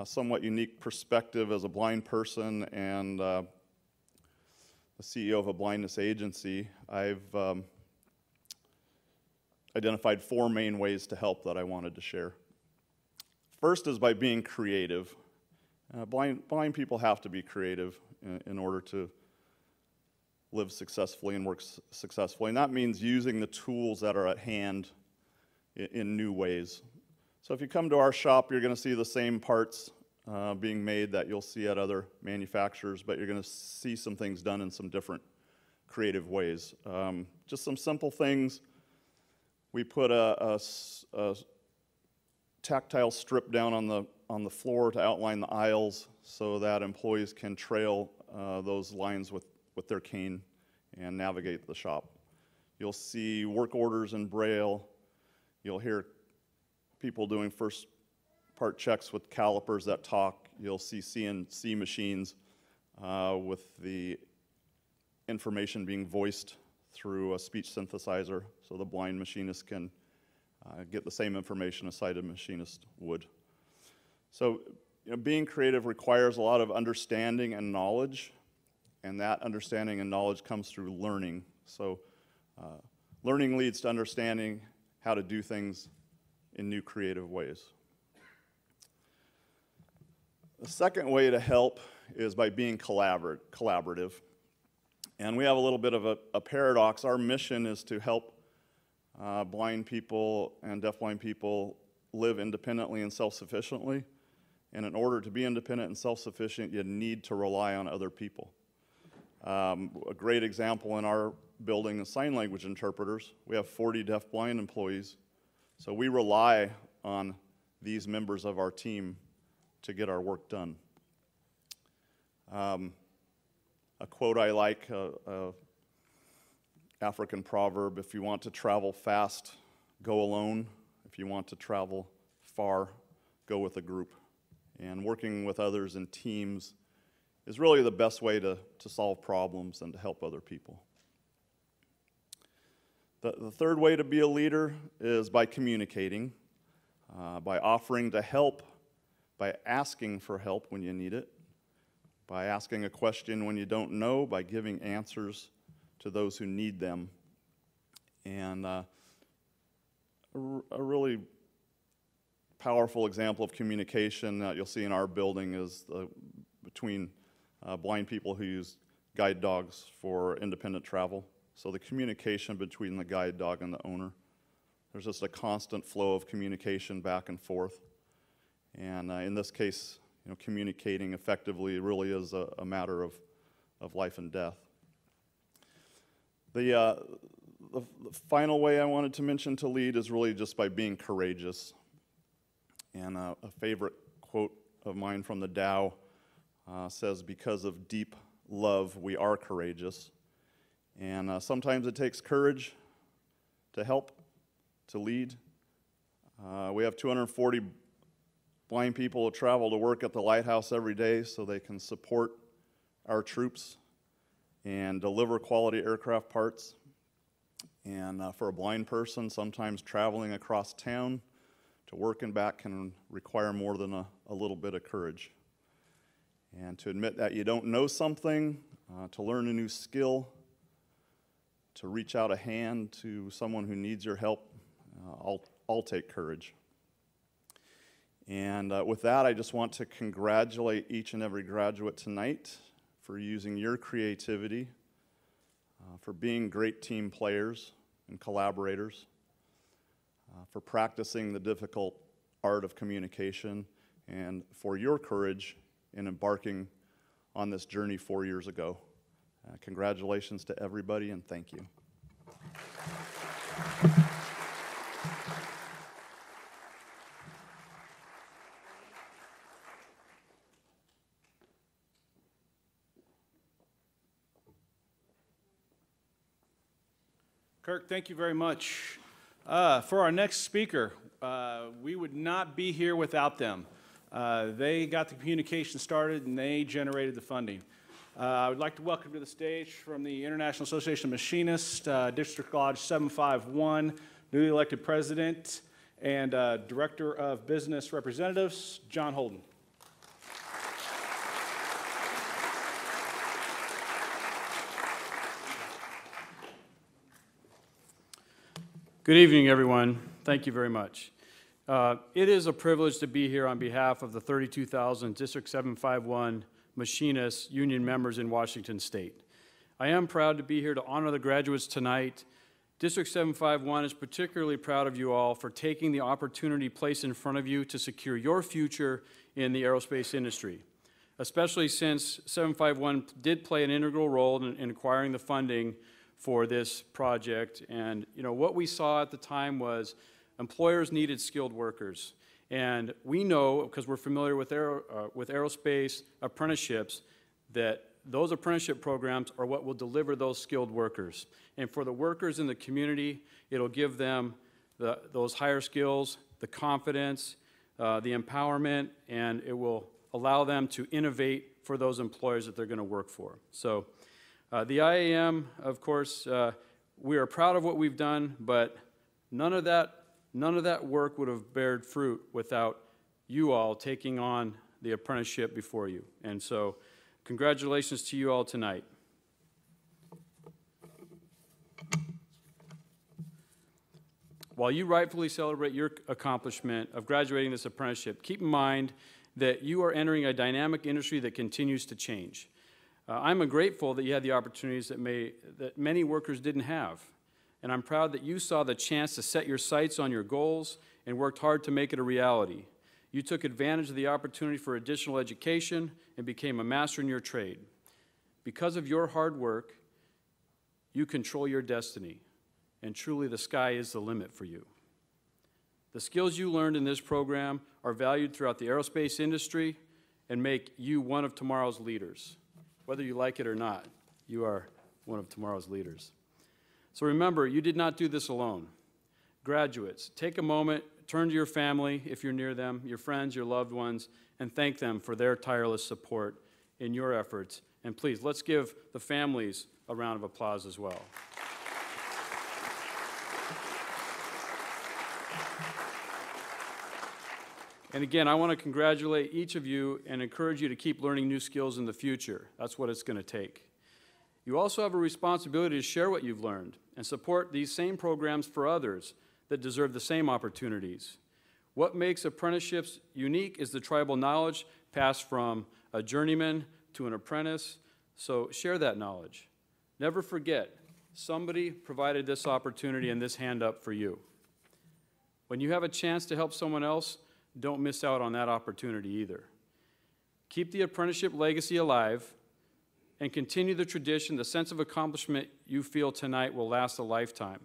somewhat unique perspective as a blind person and the CEO of a blindness agency, I've identified 4 main ways to help that I wanted to share. First is by being creative. Blind people have to be creative in order to live successfully and work successfully. And that means using the tools that are at hand in new ways. So if you come to our shop, you're going to see the same parts being made that you'll see at other manufacturers, but you're going to see some things done in some different creative ways. Just some simple things. We put a tactile strip down on the floor to outline the aisles so that employees can trail those lines with their cane and navigate the shop. You'll see work orders in Braille. You'll hear people doing first part checks with calipers that talk. You'll see CNC machines with the information being voiced through a speech synthesizer, so the blind machinist can get the same information a sighted machinist would. So, you know, being creative requires a lot of understanding and knowledge, and that understanding and knowledge comes through learning. So learning leads to understanding how to do things in new creative ways. The second way to help is by being collaborative. And we have a little bit of a paradox. Our mission is to help blind people and deafblind people live independently and self-sufficiently. And in order to be independent and self-sufficient, you need to rely on other people. A great example in our building is sign language interpreters. We have 40 deafblind employees, so we rely on these members of our team to get our work done. A quote I like, African proverb: if you want to travel fast, go alone. If you want to travel far, go with a group. And working with others in teams is really the best way to solve problems and to help other people. The third way to be a leader is by communicating, by offering to help, by asking for help when you need it, by asking a question when you don't know, by giving answers to those who need them. And a really powerful example of communication that you'll see in our building is between blind people who use guide dogs for independent travel. So the communication between the guide dog and the owner, there's just a constant flow of communication back and forth. And in this case, you know, communicating effectively really is a matter of life and death. The final way I wanted to mention to lead is really just by being courageous. And a favorite quote of mine from the Tao says, "Because of deep love, we are courageous." And sometimes it takes courage to help, to lead. We have 240 blind people who travel to work at the Lighthouse every day so they can support our troops and deliver quality aircraft parts. And for a blind person, sometimes traveling across town to work and back can require more than a little bit of courage. And to admit that you don't know something, to learn a new skill, to reach out a hand to someone who needs your help, I'll take courage. And with that, I just want to congratulate each and every graduate tonight for using your creativity, for being great team players and collaborators, for practicing the difficult art of communication, and for your courage in embarking on this journey 4 years ago. Congratulations to everybody, and thank you. Kirk, thank you very much. For our next speaker, we would not be here without them. They got the communication started and they generated the funding. I would like to welcome to the stage from the International Association of Machinists, District Lodge 751, newly elected president and director of business representatives, John Holden. Good evening, everyone. Thank you very much. It is a privilege to be here on behalf of the 32,000 District 751 Machinists union members in Washington State. I am proud to be here to honor the graduates tonight. District 751 is particularly proud of you all for taking the opportunity placed in front of you to secure your future in the aerospace industry, especially since 751 did play an integral role in acquiring the funding for this project. And what we saw at the time was employers needed skilled workers. And we know, because we're familiar with aerospace apprenticeships, that those apprenticeship programs are what will deliver those skilled workers. And for the workers in the community, it'll give them those higher skills, the confidence, the empowerment, and it will allow them to innovate for those employers that they're going to work for. So the IAM, of course, we are proud of what we've done, but none of that work would have bared fruit without you all taking on the apprenticeship before you. And so congratulations to you all tonight. While you rightfully celebrate your accomplishment of graduating this apprenticeship, keep in mind that you are entering a dynamic industry that continues to change. I'm grateful that you had the opportunities that many workers didn't have. And I'm proud that you saw the chance to set your sights on your goals and worked hard to make it a reality. You took advantage of the opportunity for additional education and became a master in your trade. Because of your hard work, you control your destiny, and truly the sky is the limit for you. The skills you learned in this program are valued throughout the aerospace industry and make you one of tomorrow's leaders. Whether you like it or not, you are one of tomorrow's leaders. So remember, you did not do this alone. Graduates, take a moment, turn to your family if you're near them, your friends, your loved ones, and thank them for their tireless support in your efforts. And please, let's give the families a round of applause as well. And again, I want to congratulate each of you and encourage you to keep learning new skills in the future. That's what it's going to take. You also have a responsibility to share what you've learned and support these same programs for others that deserve the same opportunities. What makes apprenticeships unique is the tribal knowledge passed from a journeyman to an apprentice, so share that knowledge. Never forget, somebody provided this opportunity and this hand up for you. When you have a chance to help someone else, don't miss out on that opportunity either. Keep the apprenticeship legacy alive and continue the tradition. The sense of accomplishment you feel tonight will last a lifetime.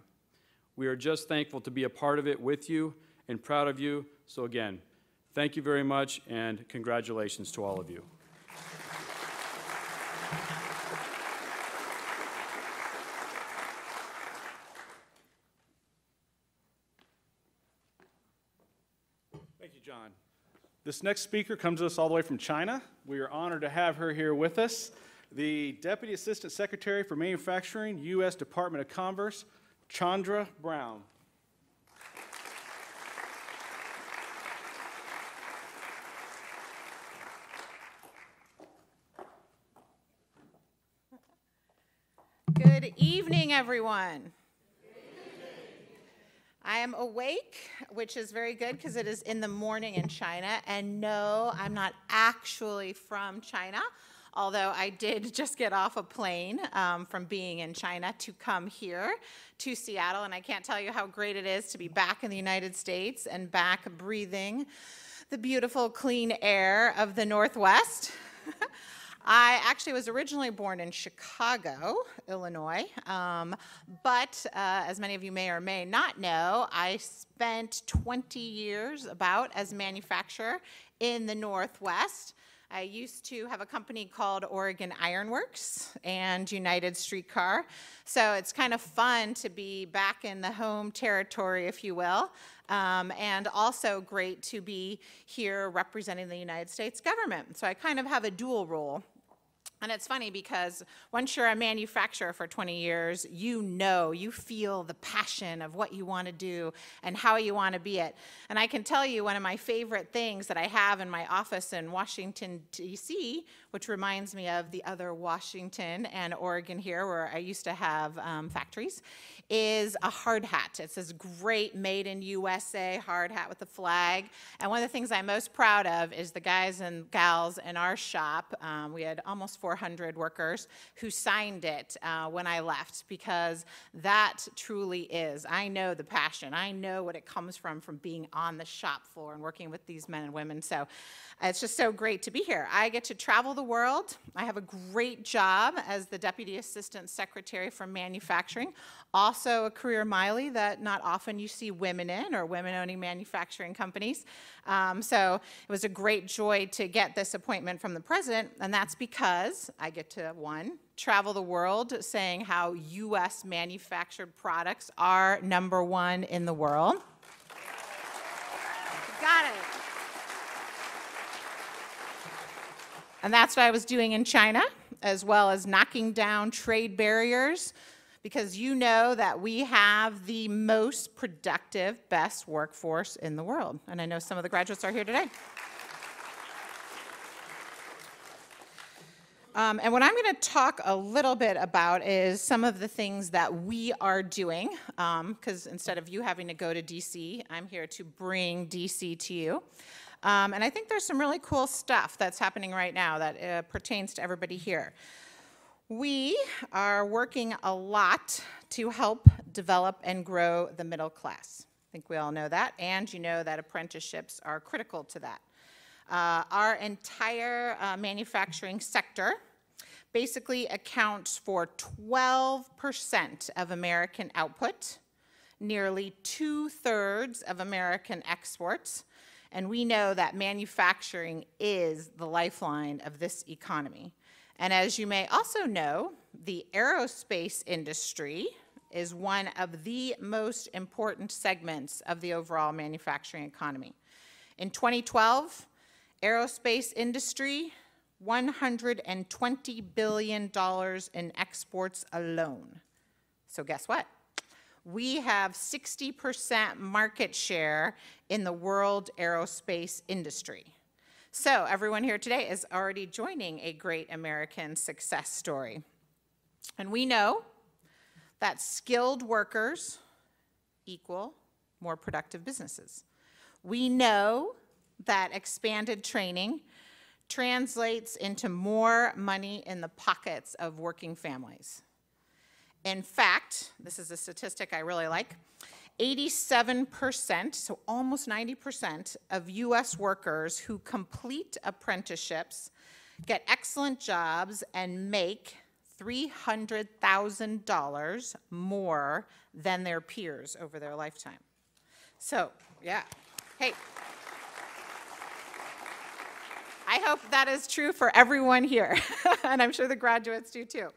We are just thankful to be a part of it with you and proud of you. So again, thank you very much and congratulations to all of you. Thank you, John. This next speaker comes to us all the way from China. We are honored to have her here with us. The Deputy Assistant Secretary for Manufacturing, U.S. Department of Commerce, Chandra Brown. Good evening, everyone. I am awake, which is very good because it is in the morning in China. And no, I'm not actually from China, although I did just get off a plane from being in China to come here to Seattle. And I can't tell you how great it is to be back in the United States and back breathing the beautiful, clean air of the Northwest. I actually was originally born in Chicago, Illinois, but as many of you may or may not know, I spent 20 years about as a manufacturer in the Northwest. I used to have a company called Oregon Iron Works and United Streetcar, so it's kind of fun to be back in the home territory, if you will, and also great to be here representing the United States government. So I kind of have a dual role. And it's funny because once you're a manufacturer for 20 years, you feel the passion of what you want to do and how you want to be it. And I can tell you one of my favorite things that I have in my office in Washington, D.C., which reminds me of the other Washington and Oregon here where I used to have factories, is a hard hat. It's this great made in USA hard hat with the flag. And one of the things I'm most proud of is the guys and gals in our shop. We had almost 400 workers who signed it when I left, because that truly is. I know the passion. I know what it comes from being on the shop floor and working with these men and women. So it's just so great to be here. I get to travel the world. I have a great job as the Deputy Assistant Secretary for Manufacturing, also a career Miley that not often you see women in, or women owning manufacturing companies. So it was a great joy to get this appointment from the president, and that's because I get to, one, travel the world saying how U.S. manufactured products are #1 in the world. Got it. And that's what I was doing in China, as well as knocking down trade barriers, because you know that we have the most productive, best workforce in the world. And I know some of the graduates are here today. And what I'm going to talk a little bit about is some of the things that we are doing, because instead of you having to go to DC, I'm here to bring DC to you. And I think there's some really cool stuff that's happening right now that pertains to everybody here. We are working a lot to help develop and grow the middle class. I think we all know that, and you know that apprenticeships are critical to that. Our entire manufacturing sector basically accounts for 12% of American output, nearly 2/3 of American exports, and we know that manufacturing is the lifeline of this economy. And as you may also know, the aerospace industry is one of the most important segments of the overall manufacturing economy. In 2012, aerospace industry, $120 billion in exports alone. So guess what? We have 60% market share in the world aerospace industry. So everyone here today is already joining a great American success story. And we know that skilled workers equal more productive businesses. We know that expanded training translates into more money in the pockets of working families. In fact, this is a statistic I really like, 87%, so almost 90% of US workers who complete apprenticeships get excellent jobs and make $300,000 more than their peers over their lifetime. So, yeah, hey. I hope that is true for everyone here, and I'm sure the graduates do too.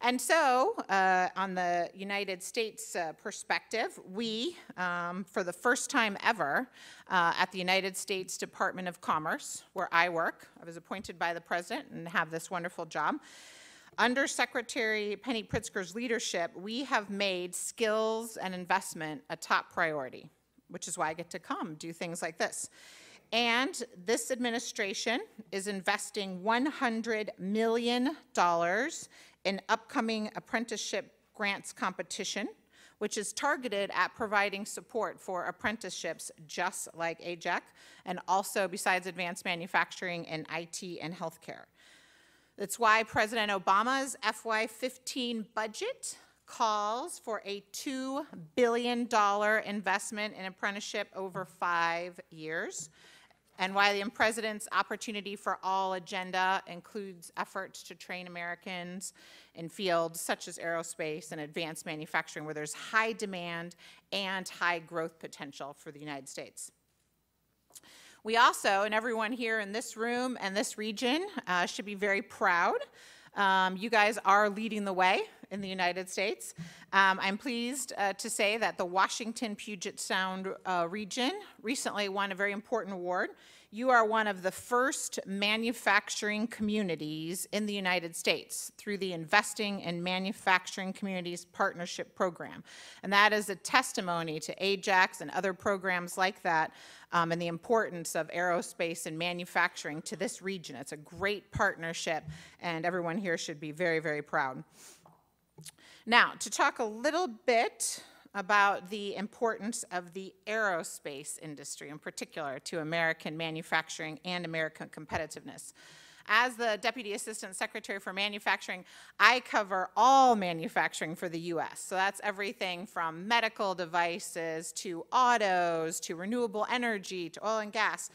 And so, on the United States perspective, we, for the first time ever, at the United States Department of Commerce, where I work, I was appointed by the president and have this wonderful job. Under Secretary Penny Pritzker's leadership, we have made skills and investment a top priority, which is why I get to come do things like this. And this administration is investing $100 million an upcoming apprenticeship grants competition, which is targeted at providing support for apprenticeships just like AJAC, and also besides advanced manufacturing in IT and healthcare. That's why President Obama's FY15 budget calls for a $2 billion investment in apprenticeship over 5 years, and why the President's Opportunity for All agenda includes efforts to train Americans in fields such as aerospace and advanced manufacturing, where there's high demand and high growth potential for the United States. We also, and everyone here in this room and this region, should be very proud. You guys are leading the way in the United States. I'm pleased to say that the Washington-Puget Sound region recently won a very important award. You are one of the first manufacturing communities in the United States through the Investing in Manufacturing Communities Partnership Program. And that is a testimony to AJACs and other programs like that, and the importance of aerospace and manufacturing to this region. It's a great partnership, and everyone here should be very, very proud. Now, to talk a little bit about the importance of the aerospace industry in particular to American manufacturing and American competitiveness. As the Deputy Assistant Secretary for Manufacturing, I cover all manufacturing for the U.S. So that's everything from medical devices to autos to renewable energy to oil and gas.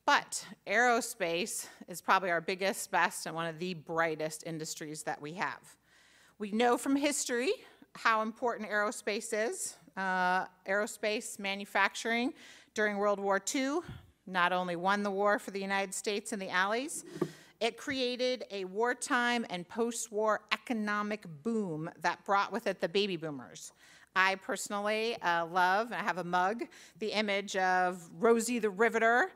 But aerospace is probably our biggest, best, and one of the brightest industries that we have. We know from history how important aerospace is. Aerospace manufacturing during World War II not only won the war for the United States and the Allies, it created a wartime and post-war economic boom that brought with it the baby boomers. I personally love, and I have a mug, the image of Rosie the Riveter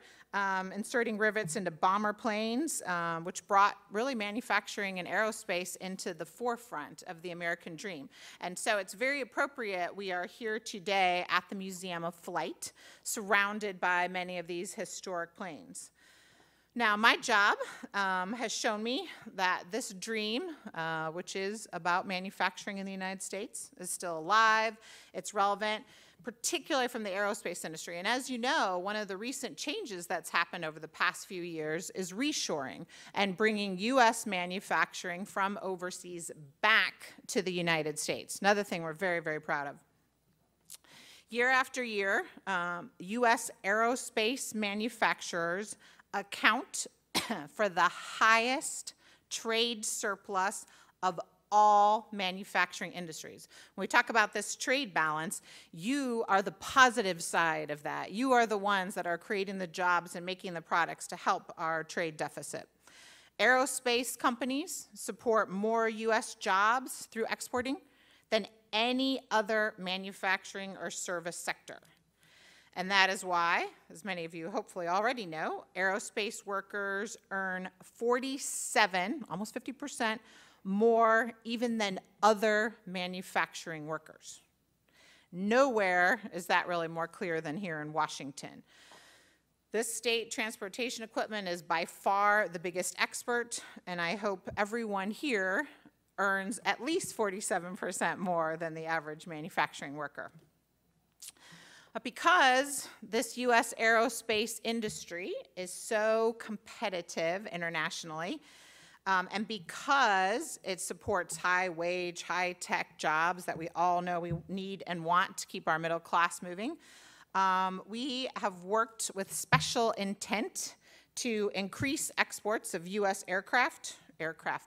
inserting rivets into bomber planes, which brought really manufacturing and aerospace into the forefront of the American dream. And so it's very appropriate we are here today at the Museum of Flight, surrounded by many of these historic planes. Now, my job has shown me that this dream, which is about manufacturing in the United States, is still alive, it's relevant, particularly from the aerospace industry. And as you know, one of the recent changes that's happened over the past few years is reshoring and bringing U.S. manufacturing from overseas back to the United States. Another thing we're very, very proud of. Year after year, U.S. aerospace manufacturers account for the highest trade surplus of all manufacturing industries. When we talk about this trade balance, you are the positive side of that. You are the ones that are creating the jobs and making the products to help our trade deficit. Aerospace companies support more U.S. jobs through exporting than any other manufacturing or service sector. And that is why, as many of you hopefully already know, aerospace workers earn 47, almost 50%, more even than other manufacturing workers. Nowhere is that really more clear than here in Washington. This state transportation equipment is by far the biggest export, and I hope everyone here earns at least 47% more than the average manufacturing worker. But because this U.S. aerospace industry is so competitive internationally, and because it supports high-wage, high-tech jobs that we all know we need and want to keep our middle class moving, we have worked with special intent to increase exports of U.S. aircraft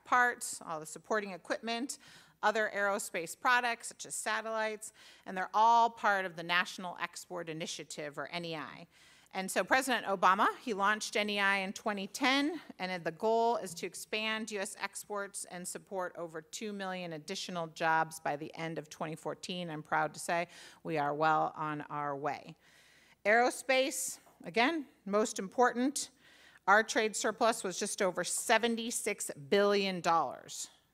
parts, all the supporting equipment, other aerospace products such as satellites, and they're all part of the National Export Initiative, or NEI. And so President Obama, he launched NEI in 2010, and the goal is to expand U.S. exports and support over 2 million additional jobs by the end of 2014. I'm proud to say we are well on our way. Aerospace, again, most important, our trade surplus was just over $76 billion,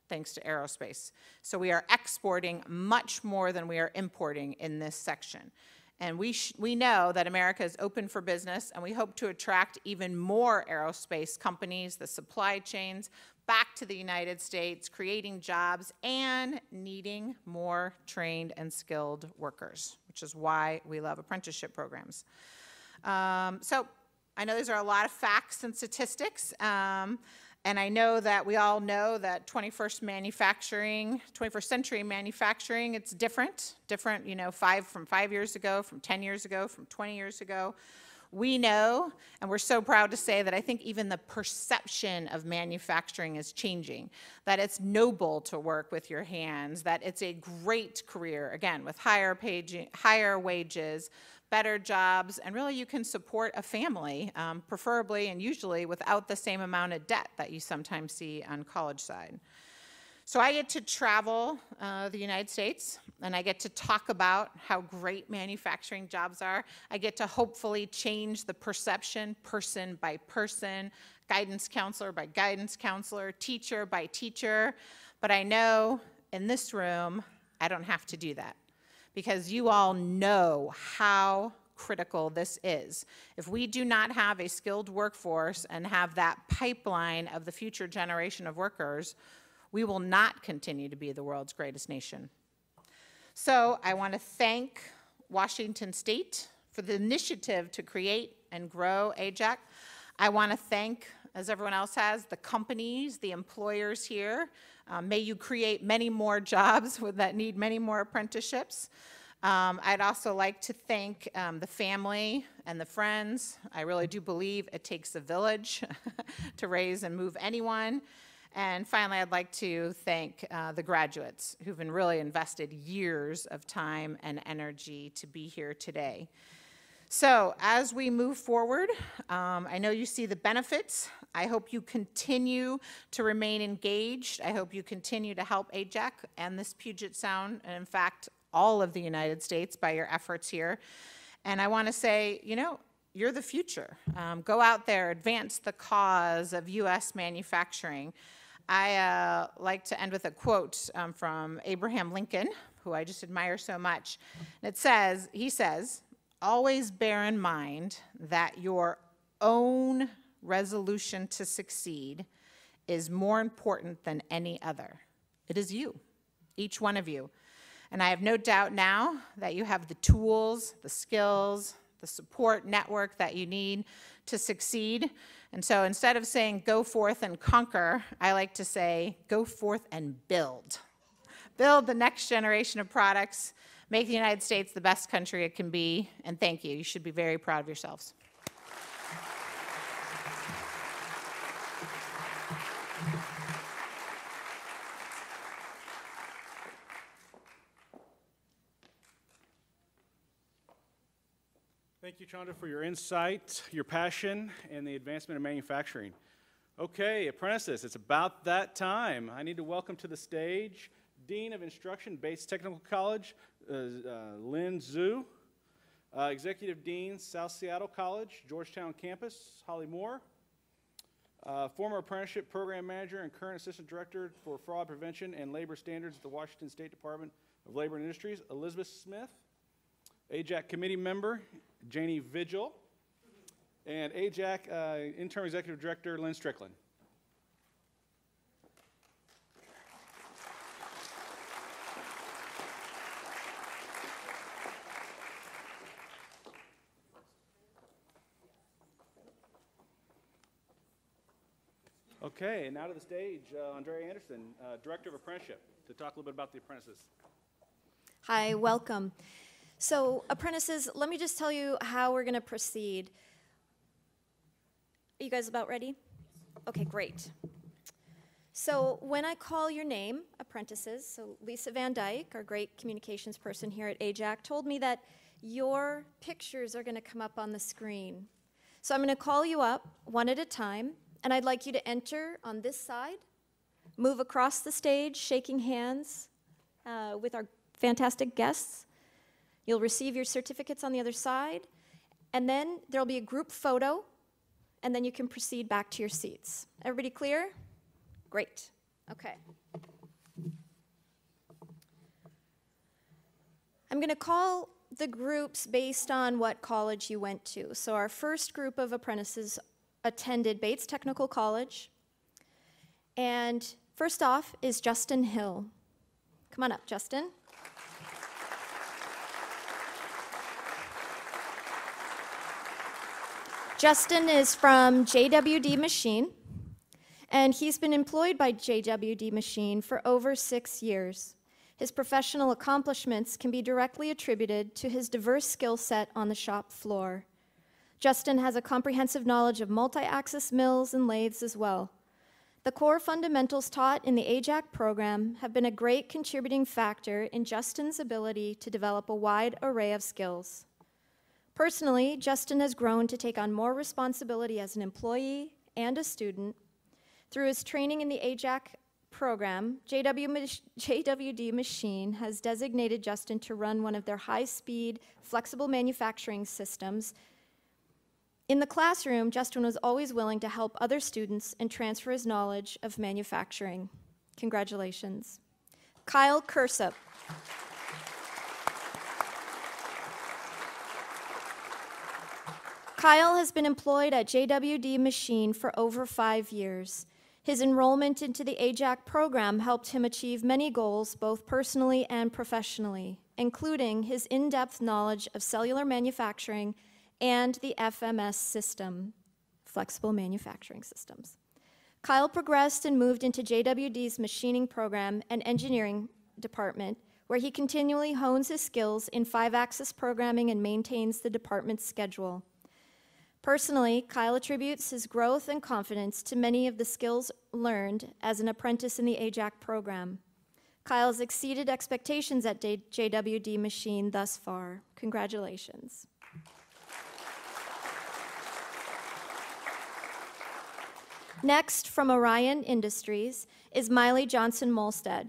thanks to aerospace. So we are exporting much more than we are importing in this section. And we know that America is open for business, and we hope to attract even more aerospace companies, the supply chains, back to the United States, creating jobs and needing more trained and skilled workers, which is why we love apprenticeship programs. So I know these are a lot of facts and statistics, and I know that we all know that 21st century manufacturing, it's different, you know, from 5 years ago, from 10 years ago, from 20 years ago. We know, and we're so proud to say that I think even the perception of manufacturing is changing, that it's noble to work with your hands, that it's a great career, again, with higher wages, better jobs, and really you can support a family, preferably and usually without the same amount of debt that you sometimes see on college side. So I get to travel the United States, and I get to talk about how great manufacturing jobs are. I get to hopefully change the perception person by person, guidance counselor by guidance counselor, teacher by teacher. But I know in this room, I don't have to do that, because you all know how critical this is. If we do not have a skilled workforce and have that pipeline of the future generation of workers, we will not continue to be the world's greatest nation. So I want to thank Washington State for the initiative to create and grow AJAC. I want to thank, as everyone else has, the companies, the employers here. May you create many more jobs that need many more apprenticeships. I'd also like to thank the family and the friends. I really do believe it takes a village to raise and move anyone. And finally, I'd like to thank the graduates who've been really invested years of time and energy to be here today. So as we move forward, I know you see the benefits. I hope you continue to remain engaged. I hope you continue to help AJAC and this Puget Sound, and in fact, all of the United States by your efforts here. And I want to say, you know, you're the future. Go out there, advance the cause of U.S. manufacturing. I like to end with a quote from Abraham Lincoln, who I just admire so much. And it says, he says, "Always bear in mind that your own resolution to succeed is more important than any other. It is you, each one of you. And I have no doubt now that you have the tools, the skills, the support network that you need to succeed. And so instead of saying go forth and conquer, I like to say go forth and build. Build the next generation of products, make the United States the best country it can be, and thank you. You should be very proud of yourselves." Thank you, Chandra, for your insight, your passion, and the advancement of manufacturing. Okay, apprentices, it's about that time. I need to welcome to the stage Dean of Instruction, Bates Technical College, Lynn Zhu, Executive Dean, South Seattle College, Georgetown Campus, Holly Moore, former Apprenticeship Program Manager and current Assistant Director for Fraud Prevention and Labor Standards at the Washington State Department of Labor and Industries, Elizabeth Smith, AJAC Committee Member, Janie Vigil, and AJAC Interim Executive Director, Lynn Strickland. Okay, and now to the stage, Andrea Anderson, Director of Apprenticeship, to talk a little bit about the apprentices. Hi, welcome. So, apprentices, let me just tell you how we're going to proceed. Are you guys about ready? Okay, great. So, when I call your name, apprentices, so Lisa Van Dyke, our great communications person here at AJAC, told me that your pictures are going to come up on the screen. So, I'm going to call you up one at a time, and I'd like you to enter on this side, move across the stage, shaking hands with our fantastic guests. You'll receive your certificates on the other side, and then there'll be a group photo, and then you can proceed back to your seats. Everybody clear? Great. Okay. I'm going to call the groups based on what college you went to. So our first group of apprentices attended Bates Technical College, And first off is Justin Hill. Come on up, Justin. Justin is from JWD Machine, and he's been employed by JWD Machine for over 6 years. His professional accomplishments can be directly attributed to his diverse skill set on the shop floor. Justin has a comprehensive knowledge of multi-axis mills and lathes as well. The core fundamentals taught in the AJAC program have been a great contributing factor in Justin's ability to develop a wide array of skills. Personally, Justin has grown to take on more responsibility as an employee and a student. Through his training in the AJAC program, JWD Machine has designated Justin to run one of their high-speed, flexible manufacturing systems. In the classroom, Justin was always willing to help other students and transfer his knowledge of manufacturing. Congratulations. Kyle Kursup. Kyle has been employed at JWD Machine for over 5 years. His enrollment into the AJAC program helped him achieve many goals, both personally and professionally, including his in-depth knowledge of cellular manufacturing and the FMS system, Flexible Manufacturing Systems. Kyle progressed and moved into JWD's machining program and engineering department, where he continually hones his skills in 5-axis programming and maintains the department's schedule. Personally, Kyle attributes his growth and confidence to many of the skills learned as an apprentice in the AJAC program. Kyle has exceeded expectations at JWD Machine thus far. Congratulations. Next, from Orion Industries, is Miley Johnson-Molstead.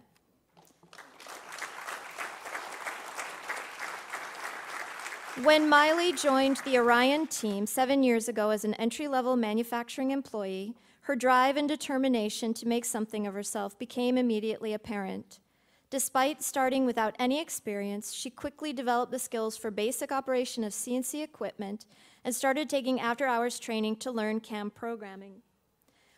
When Miley joined the Orion team 7 years ago as an entry-level manufacturing employee, her drive and determination to make something of herself became immediately apparent. Despite starting without any experience, she quickly developed the skills for basic operation of CNC equipment and started taking after-hours training to learn CAM programming.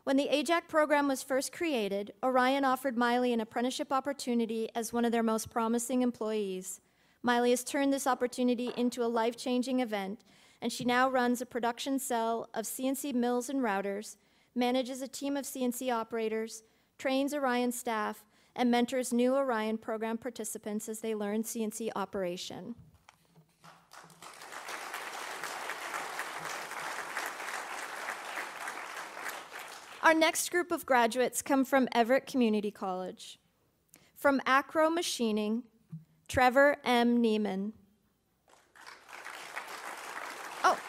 When the AJAC program was first created, Orion offered Miley an apprenticeship opportunity as one of their most promising employees. Miley has turned this opportunity into a life-changing event, and she now runs a production cell of CNC mills and routers, manages a team of CNC operators, trains Orion staff, and mentors new Orion program participants as they learn CNC operation. Our next group of graduates come from Everett Community College. From Acro Machining, Trevor M. Neiman. Oh.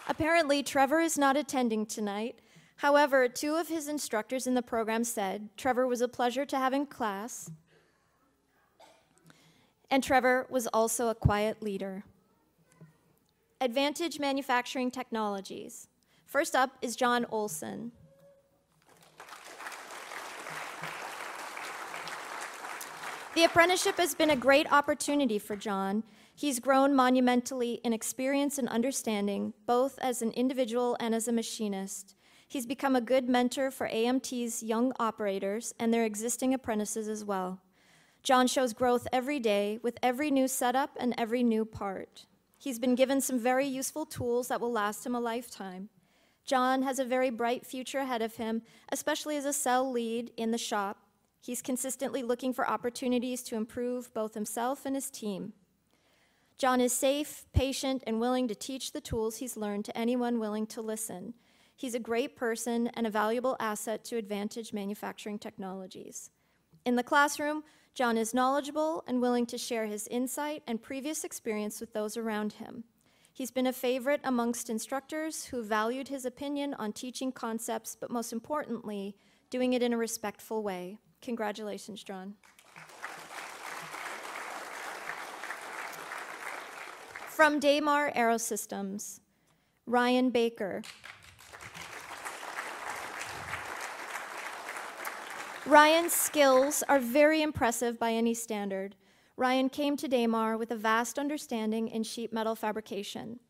Apparently, Trevor is not attending tonight. However, 2 of his instructors in the program said Trevor was a pleasure to have in class, and Trevor was also a quiet leader. Advantage Manufacturing Technologies. First up is John Olson. The apprenticeship has been a great opportunity for John. He's grown monumentally in experience and understanding, both as an individual and as a machinist. He's become a good mentor for AMT's young operators and their existing apprentices as well. John shows growth every day with every new setup and every new part. He's been given some very useful tools that will last him a lifetime. John has a very bright future ahead of him, especially as a cell lead in the shop. He's consistently looking for opportunities to improve both himself and his team. John is safe, patient, and willing to teach the tools he's learned to anyone willing to listen. He's a great person and a valuable asset to Advantage Manufacturing Technologies. In the classroom, John is knowledgeable and willing to share his insight and previous experience with those around him. He's been a favorite amongst instructors who valued his opinion on teaching concepts, but most importantly, doing it in a respectful way. Congratulations, John. From Damar AeroSystems, Ryan Baker. Ryan's skills are very impressive by any standard. Ryan came to Damar with a vast understanding in sheet metal fabrication.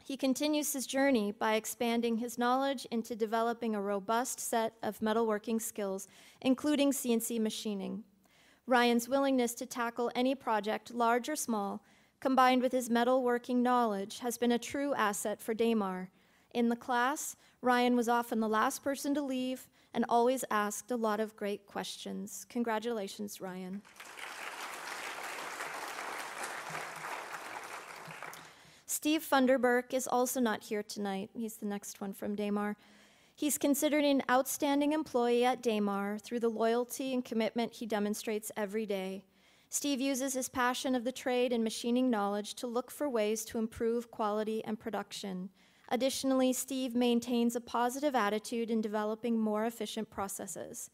he continues his journey by expanding his knowledge into developing a robust set of metalworking skills, including CNC machining. Ryan's willingness to tackle any project, large or small, combined with his metalworking knowledge, has been a true asset for Damar. In the class, Ryan was often the last person to leave and always asked a lot of great questions. Congratulations, Ryan. Steve Funderburk is also not here tonight. He's the next one from Damar. He's considered an outstanding employee at Damar through the loyalty and commitment he demonstrates every day. Steve uses his passion of the trade and machining knowledge to look for ways to improve quality and production. Additionally, Steve maintains a positive attitude in developing more efficient processes.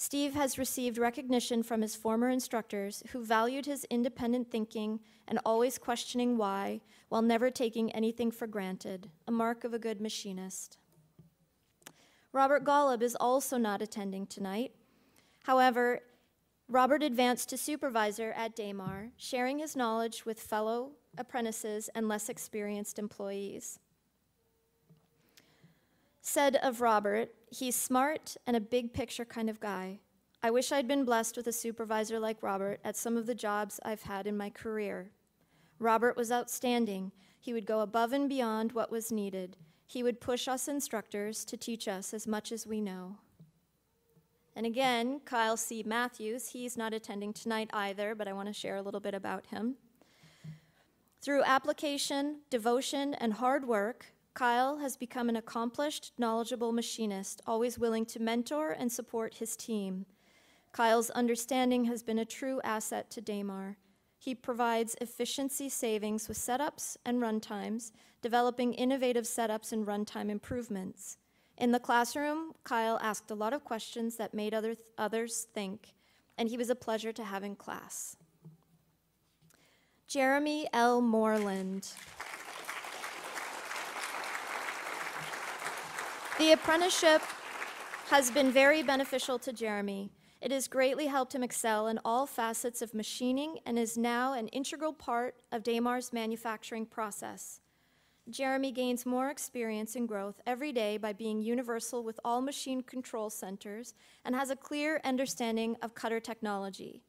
Steve has received recognition from his former instructors who valued his independent thinking and always questioning why, while never taking anything for granted, a mark of a good machinist. Robert Golub is also not attending tonight. However, Robert advanced to supervisor at Damar, sharing his knowledge with fellow apprentices and less experienced employees. Said of Robert, he's smart and a big picture kind of guy. I wish I'd been blessed with a supervisor like Robert at some of the jobs I've had in my career. Robert was outstanding. He would go above and beyond what was needed. He would push us instructors to teach us as much as we know. And again, Kyle C. Matthews, he's not attending tonight either, but I want to share a little bit about him. Through application, devotion, and hard work, Kyle has become an accomplished, knowledgeable machinist, always willing to mentor and support his team. Kyle's understanding has been a true asset to Damar. He provides efficiency savings with setups and runtimes, developing innovative setups and runtime improvements. In the classroom, Kyle asked a lot of questions that made others think, and he was a pleasure to have in class. Jeremy L. Moreland. The apprenticeship has been very beneficial to Jeremy. It has greatly helped him excel in all facets of machining and is now an integral part of Damar's manufacturing process. Jeremy gains more experience and growth every day by being universal with all machine control centers and has a clear understanding of cutter technology.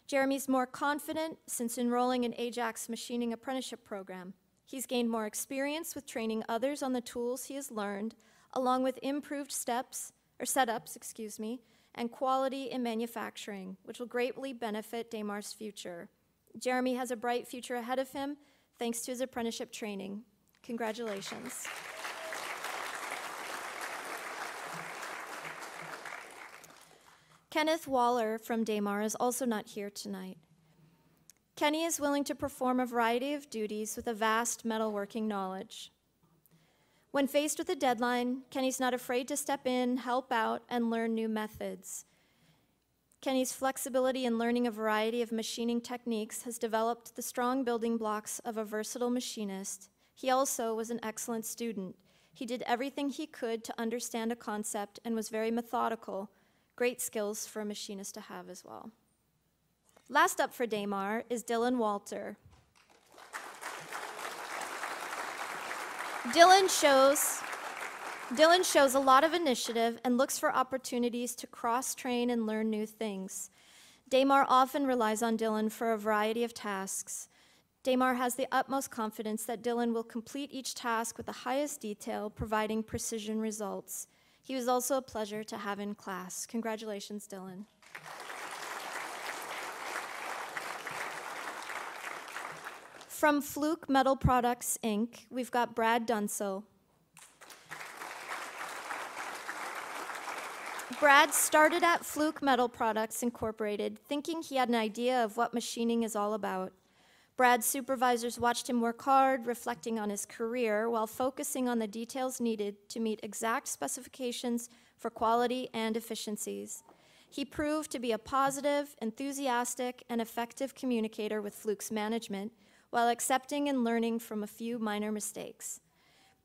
Jeremy's more confident since enrolling in AJAC's machining apprenticeship program. He's gained more experience with training others on the tools he has learned, along with improved setups, and quality in manufacturing, which will greatly benefit Damar's future. Jeremy has a bright future ahead of him thanks to his apprenticeship training. Congratulations. Kenneth Waller from Damar is also not here tonight. Kenny is willing to perform a variety of duties with a vast metalworking knowledge. When faced with a deadline, Kenny's not afraid to step in, help out, and learn new methods. Kenny's flexibility in learning a variety of machining techniques has developed the strong building blocks of a versatile machinist. He also was an excellent student. He did everything he could to understand a concept and was very methodical. Great skills for a machinist to have as well. Last up for Damar is Dylan Walter. Dylan shows a lot of initiative and looks for opportunities to cross-train and learn new things. Damar often relies on Dylan for a variety of tasks. Damar has the utmost confidence that Dylan will complete each task with the highest detail, providing precision results. He was also a pleasure to have in class. Congratulations, Dylan. From Fluke Metal Products, Inc., we've got Brad Dunso. Brad started at Fluke Metal Products, Incorporated, thinking he had an idea of what machining is all about. Brad's supervisors watched him work hard, reflecting on his career, while focusing on the details needed to meet exact specifications for quality and efficiencies. He proved to be a positive, enthusiastic, and effective communicator with Fluke's management, while accepting and learning from a few minor mistakes.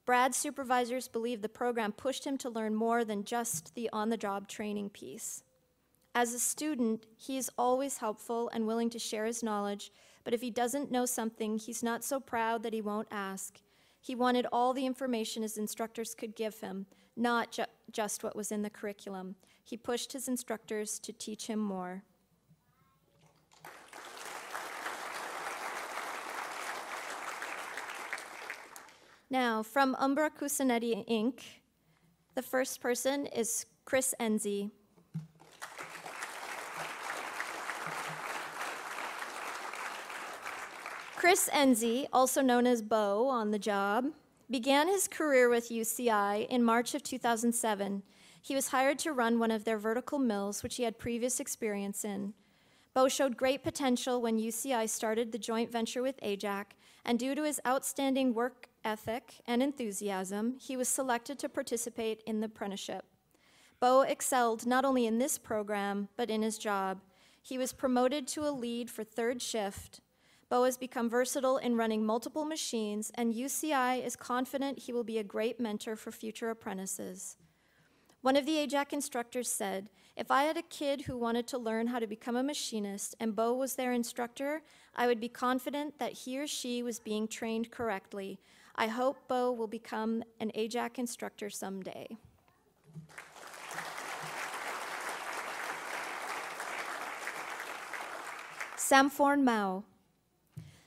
Brad's supervisors believe the program pushed him to learn more than just the on-the-job training piece. As a student, he is always helpful and willing to share his knowledge, but if he doesn't know something, he's not so proud that he won't ask. He wanted all the information his instructors could give him, not just what was in the curriculum. He pushed his instructors to teach him more. Now, from Umbra Cuscinetti, Inc., the first person is Chris Enzi. Chris Enzi, also known as Bo on the job, began his career with UCI in March of 2007. He was hired to run one of their vertical mills, which he had previous experience in. Bo showed great potential when UCI started the joint venture with AJAC, and due to his outstanding work ethic and enthusiasm, he was selected to participate in the apprenticeship. Bo excelled not only in this program, but in his job. He was promoted to a lead for third shift. Bo has become versatile in running multiple machines, and UCI is confident he will be a great mentor for future apprentices. One of the AJAC instructors said, "If I had a kid who wanted to learn how to become a machinist and Bo was their instructor, I would be confident that he or she was being trained correctly. I hope Bo will become an AJAC instructor someday." Samforn Mao.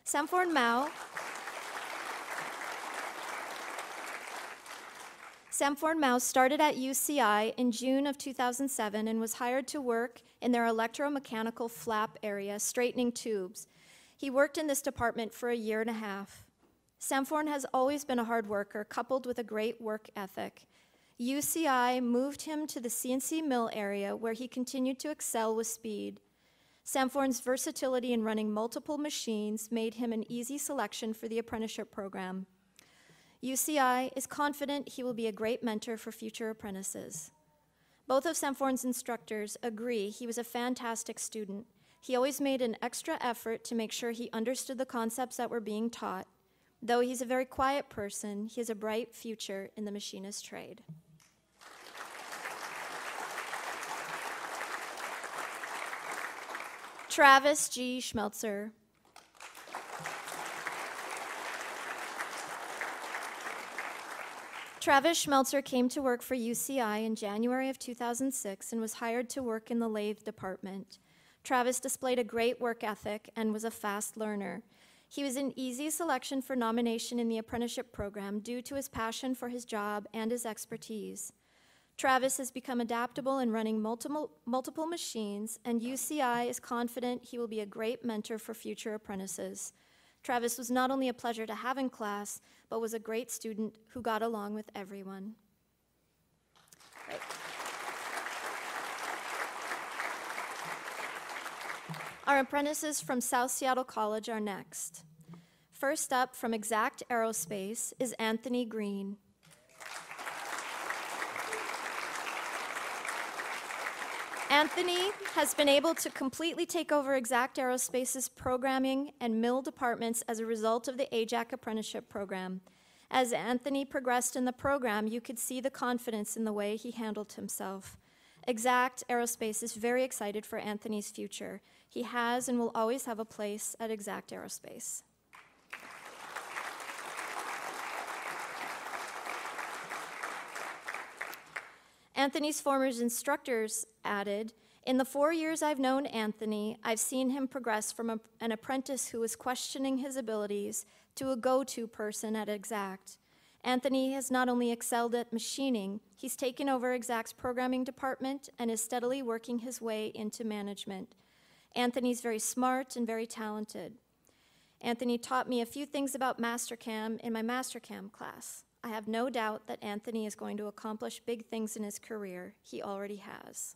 Samforn Mao. Samforn Mao started at UCI in June of 2007 and was hired to work in their electromechanical flap area, straightening tubes. He worked in this department for a year and a half. Samforn has always been a hard worker, coupled with a great work ethic. UCI moved him to the CNC mill area, where he continued to excel with speed. Samforn's versatility in running multiple machines made him an easy selection for the apprenticeship program. UCI is confident he will be a great mentor for future apprentices. Both of Samforn's instructors agree he was a fantastic student. He always made an extra effort to make sure he understood the concepts that were being taught. Though he's a very quiet person, he has a bright future in the machinist trade. Travis G. Schmelzer. Travis Schmelzer came to work for UCI in January of 2006 and was hired to work in the lathe department. Travis displayed a great work ethic and was a fast learner. He was an easy selection for nomination in the apprenticeship program due to his passion for his job and his expertise. Travis has become adaptable in running multiple machines, and UCI is confident he will be a great mentor for future apprentices. Travis was not only a pleasure to have in class, but was a great student who got along with everyone. Great. Our apprentices from South Seattle College are next. First up from AJAC Aerospace is Anthony Green. Anthony has been able to completely take over AJAC Aerospace's programming and mill departments as a result of the AJAC apprenticeship program. As Anthony progressed in the program, you could see the confidence in the way he handled himself. AJAC Aerospace is very excited for Anthony's future. He has and will always have a place at AJAC Aerospace. Anthony's former instructors added, "In the 4 years I've known Anthony, I've seen him progress from an apprentice who was questioning his abilities to a go-to person at AJAC. Anthony has not only excelled at machining, he's taken over AJAC's programming department and is steadily working his way into management. Anthony's very smart and very talented. Anthony taught me a few things about Mastercam in my Mastercam class. I have no doubt that Anthony is going to accomplish big things in his career. He already has."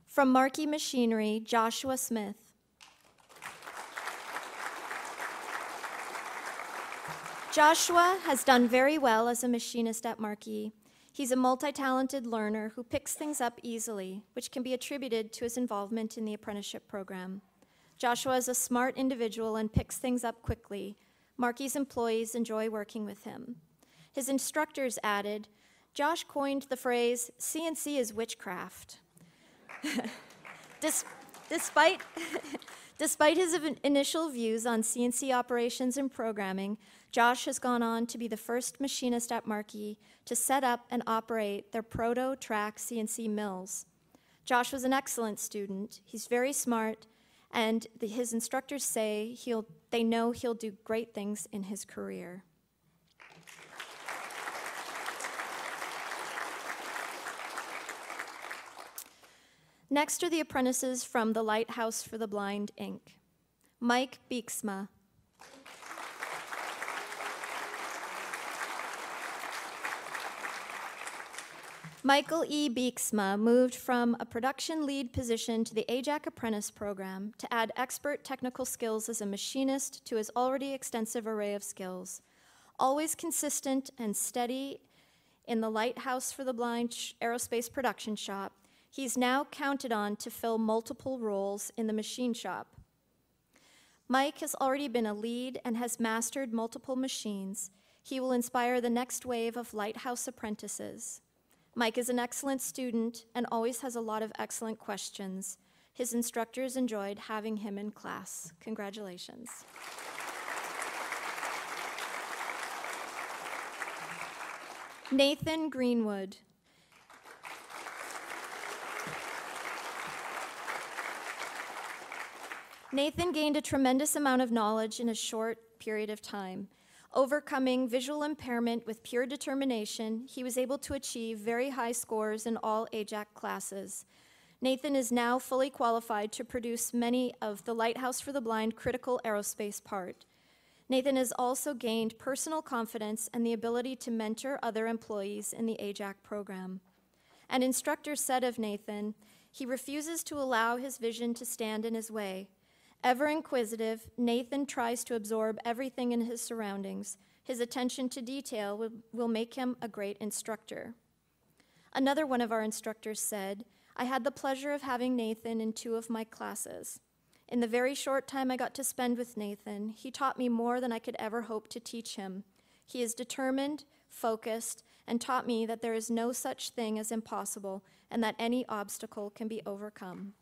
From Markey Machinery, Joshua Smith. Joshua has done very well as a machinist at Markey. He's a multi-talented learner who picks things up easily, which can be attributed to his involvement in the apprenticeship program. Joshua is a smart individual and picks things up quickly. Markey's employees enjoy working with him. His instructors added, "Josh coined the phrase, 'CNC is witchcraft.' Despite his initial views on CNC operations and programming, Josh has gone on to be the first machinist at Markey to set up and operate their proto-track CNC mills. Josh was an excellent student. He's very smart, and his instructors say they know he'll do great things in his career. Next are the apprentices from the Lighthouse for the Blind, Inc. Mike Beeksma. Michael E. Beeksma moved from a production lead position to the AJAC Apprentice program to add expert technical skills as a machinist to his already extensive array of skills. Always consistent and steady in the Lighthouse for the Blind aerospace production shop, he's now counted on to fill multiple roles in the machine shop. Mike has already been a lead and has mastered multiple machines. He will inspire the next wave of Lighthouse apprentices. Mike is an excellent student and always has a lot of excellent questions. His instructors enjoyed having him in class. Congratulations. Nathan Greenwood. Nathan gained a tremendous amount of knowledge in a short period of time. Overcoming visual impairment with pure determination, he was able to achieve very high scores in all AJAC classes. Nathan is now fully qualified to produce many of the Lighthouse for the Blind critical aerospace part. Nathan has also gained personal confidence and the ability to mentor other employees in the AJAC program. An instructor said of Nathan, he refuses to allow his vision to stand in his way. Ever inquisitive, Nathan tries to absorb everything in his surroundings. His attention to detail will make him a great instructor. Another one of our instructors said, I had the pleasure of having Nathan in 2 of my classes. In the very short time I got to spend with Nathan, he taught me more than I could ever hope to teach him. He is determined, focused, and taught me that there is no such thing as impossible and that any obstacle can be overcome.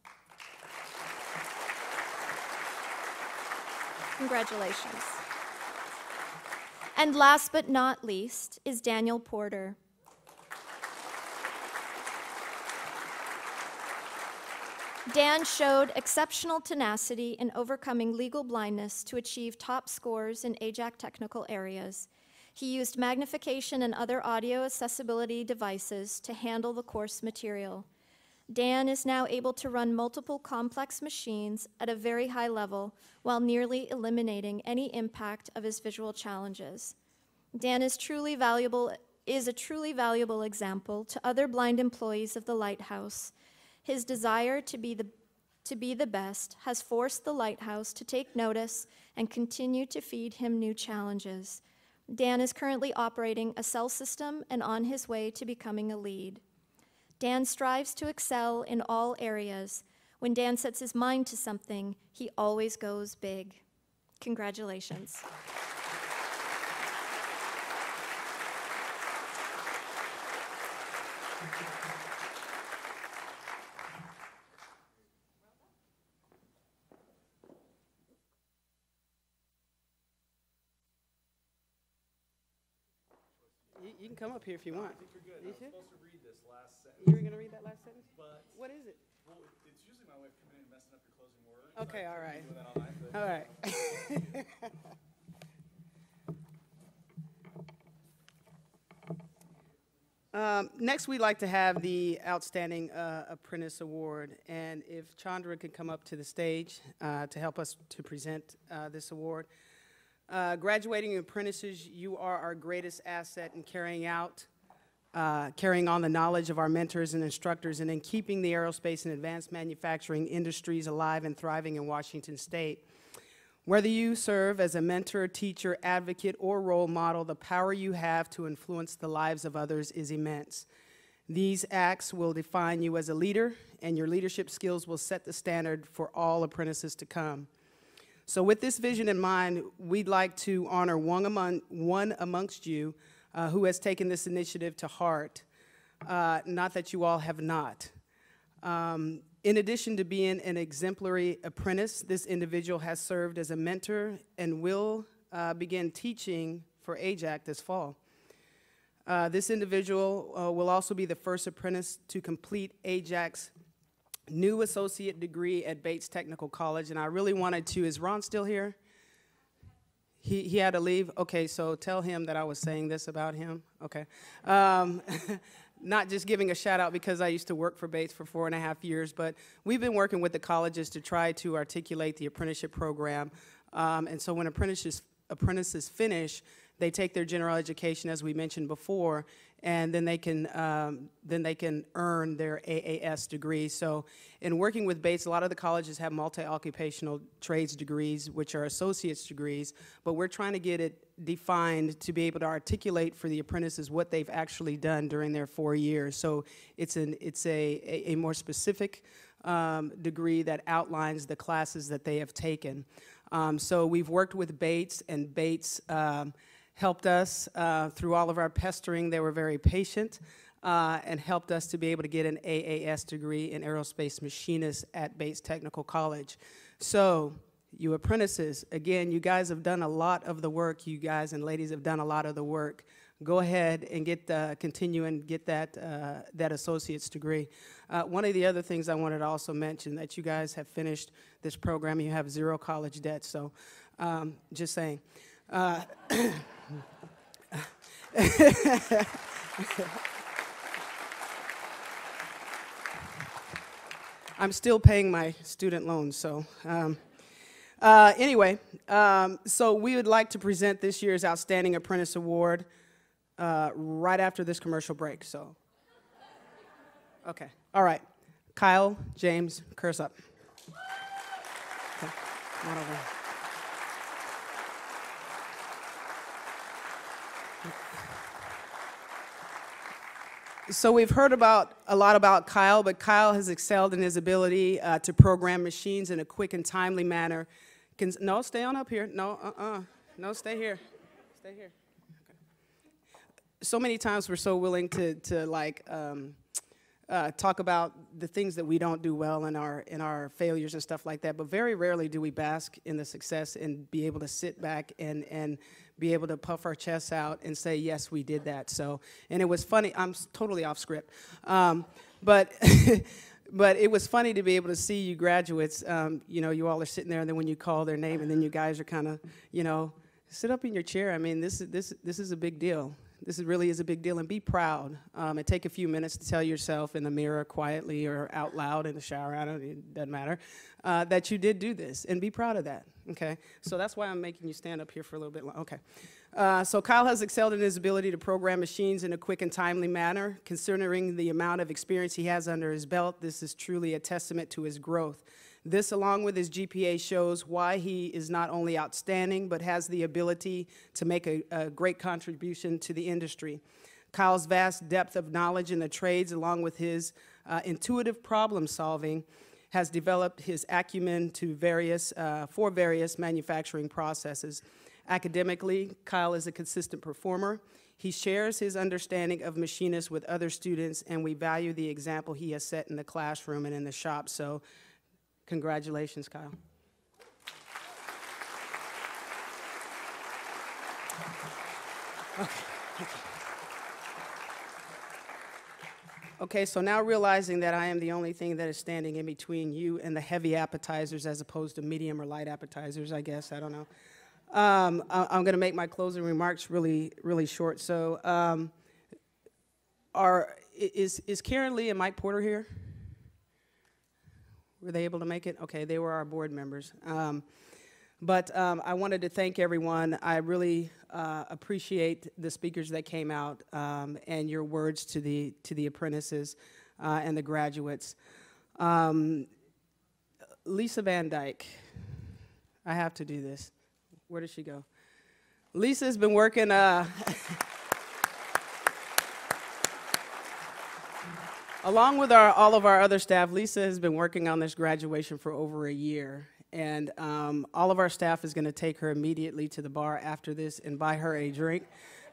Congratulations. And last but not least is Daniel Porter. Dan showed exceptional tenacity in overcoming legal blindness to achieve top scores in AJAC technical areas. He used magnification and other audio accessibility devices to handle the course material. Dan is now able to run multiple complex machines at a very high level while nearly eliminating any impact of his visual challenges. Dan is a truly valuable example to other blind employees of the Lighthouse. His desire to be the best has forced the Lighthouse to take notice and continue to feed him new challenges. Dan is currently operating a cell system and on his way to becoming a lead. Dan strives to excel in all areas. When Dan sets his mind to something, he always goes big. Congratulations. You can come up here if you want. I think you're good. You I was sure? supposed to read this last sentence. You were going to read that last sentence? But What is it? well, it's usually my way of coming in and messing up your closing words. Okay, all right. Doing that all night, but All right. Next, we'd like to have the Outstanding Apprentice Award. And if Chandra could come up to the stage to help us to present this award. Graduating apprentices, you are our greatest asset in carrying on the knowledge of our mentors and instructors and in keeping the aerospace and advanced manufacturing industries alive and thriving in Washington State. Whether you serve as a mentor, teacher, advocate, or role model, the power you have to influence the lives of others is immense. These acts will define you as a leader, and your leadership skills will set the standard for all apprentices to come. So with this vision in mind, we'd like to honor one amongst you who has taken this initiative to heart. Not that you all have not. In addition to being an exemplary apprentice, this individual has served as a mentor and will begin teaching for AJAC this fall. This individual will also be the first apprentice to complete AJAC's new associate degree at Bates Technical College, and I really wanted to, is Ron still here? He had to leave? Okay, so tell him that I was saying this about him. Okay. Not just giving a shout out because I used to work for Bates for 4.5 years, but we've been working with the colleges to try to articulate the apprenticeship program. And so when apprentices finish, they take their general education, as we mentioned before, and then they can earn their AAS degree. So in working with Bates, a lot of the colleges have multi-occupational trades degrees, which are associate's degrees, but we're trying to get it defined to be able to articulate for the apprentices what they've actually done during their 4 years. So it's a more specific degree that outlines the classes that they have taken. So we've worked with Bates, and Bates helped us through all of our pestering. They were very patient and helped us to be able to get an AAS degree in Aerospace Machinist at Bates Technical College. So you apprentices, again, you guys have done a lot of the work. You guys and ladies have done a lot of the work. Go ahead and continue and get that associate's degree. One of the other things I wanted to also mention, that you guys have finished this program. You have 0 college debt, so just saying. I'm still paying my student loans, so anyway, so we would like to present this year's Outstanding Apprentice Award right after this commercial break, so. Okay, all right. Kyle, James, curse up. Okay, come on over. So we've heard a lot about Kyle, but Kyle has excelled in his ability to program machines in a quick and timely manner. No, stay on up here. No, no, stay here. Stay here. Okay. So many times we're so willing to like talk about the things that we don't do well in our failures and stuff like that, but very rarely do we bask in the success and be able to sit back and be able to puff our chests out and say, yes, we did that. So, and it was funny. I'm totally off script, but but it was funny to be able to see you graduates. You know, you all are sitting there, and then when you call their name, and then you guys are kind of, you know, sit up in your chair. I mean, this is a big deal. This really is a big deal, and be proud. And take a few minutes to tell yourself in the mirror quietly or out loud in the shower, it doesn't matter, that you did do this, and be proud of that, okay? So that's why I'm making you stand up here for a little bit longer. Okay. So Kyle has excelled in his ability to program machines in a quick and timely manner. Considering the amount of experience he has under his belt, this is truly a testament to his growth. This, along with his GPA, shows why he is not only outstanding, but has the ability to make a great contribution to the industry. Kyle's vast depth of knowledge in the trades, along with his intuitive problem solving, has developed his acumen to for various manufacturing processes. Academically, Kyle is a consistent performer. He shares his understanding of machinists with other students, and we value the example he has set in the classroom and in the shop. So, congratulations, Kyle. Okay, so now realizing that I am the only thing that is standing in between you and the heavy appetizers as opposed to medium or light appetizers, I guess, I don't know. I'm going to make my closing remarks really, really short. So is Karen Lee and Mike Porter here? Were they able to make it? Okay, they were our board members. But I wanted to thank everyone. I really appreciate the speakers that came out and your words to the apprentices and the graduates. Lisa Van Dyke, I have to do this. Where did she go? Lisa's been working. Along with all of our other staff, Lisa has been working on this graduation for over a year. And all of our staff is going to take her immediately to the bar after this and buy her a drink.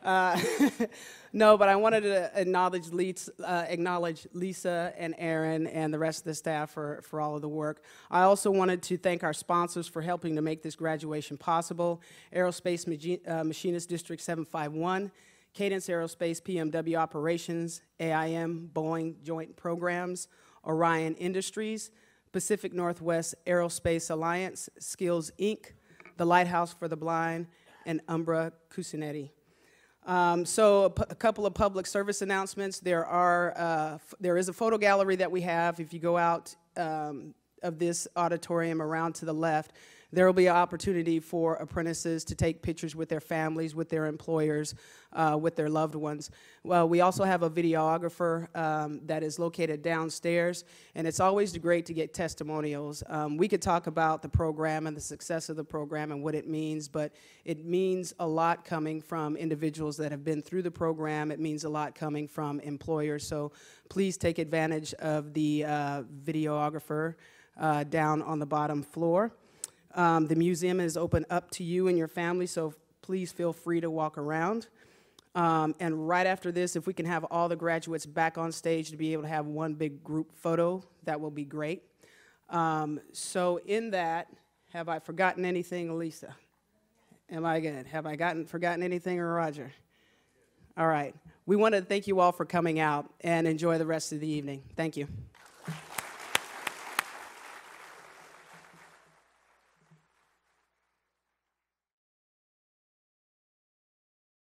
No, but I wanted to acknowledge Lisa and Aaron and the rest of the staff for all of the work. I also wanted to thank our sponsors for helping to make this graduation possible: Aerospace Machinist District 751, Cadence Aerospace PMW Operations, AIM Boeing Joint Programs, Orion Industries, Pacific Northwest Aerospace Alliance, Skills Inc., the Lighthouse for the Blind, and Umbra Cuscinetti. So a couple of public service announcements. There is a photo gallery that we have. If you go out of this auditorium around to the left, there will be an opportunity for apprentices to take pictures with their families, with their employers, with their loved ones. Well, we also have a videographer that is located downstairs, and it's always great to get testimonials. We could talk about the program and the success of the program and what it means, but it means a lot coming from individuals that have been through the program. It means a lot coming from employers, so please take advantage of the videographer down on the bottom floor. The museum is open up to you and your family, so please feel free to walk around. And right after this, if we can have all the graduates back on stage to be able to have one big group photo, that will be great. So in that, have I forgotten anything, Elisa? Am I good? Have I forgotten anything, or Roger? All right. We want to thank you all for coming out, and enjoy the rest of the evening. Thank you.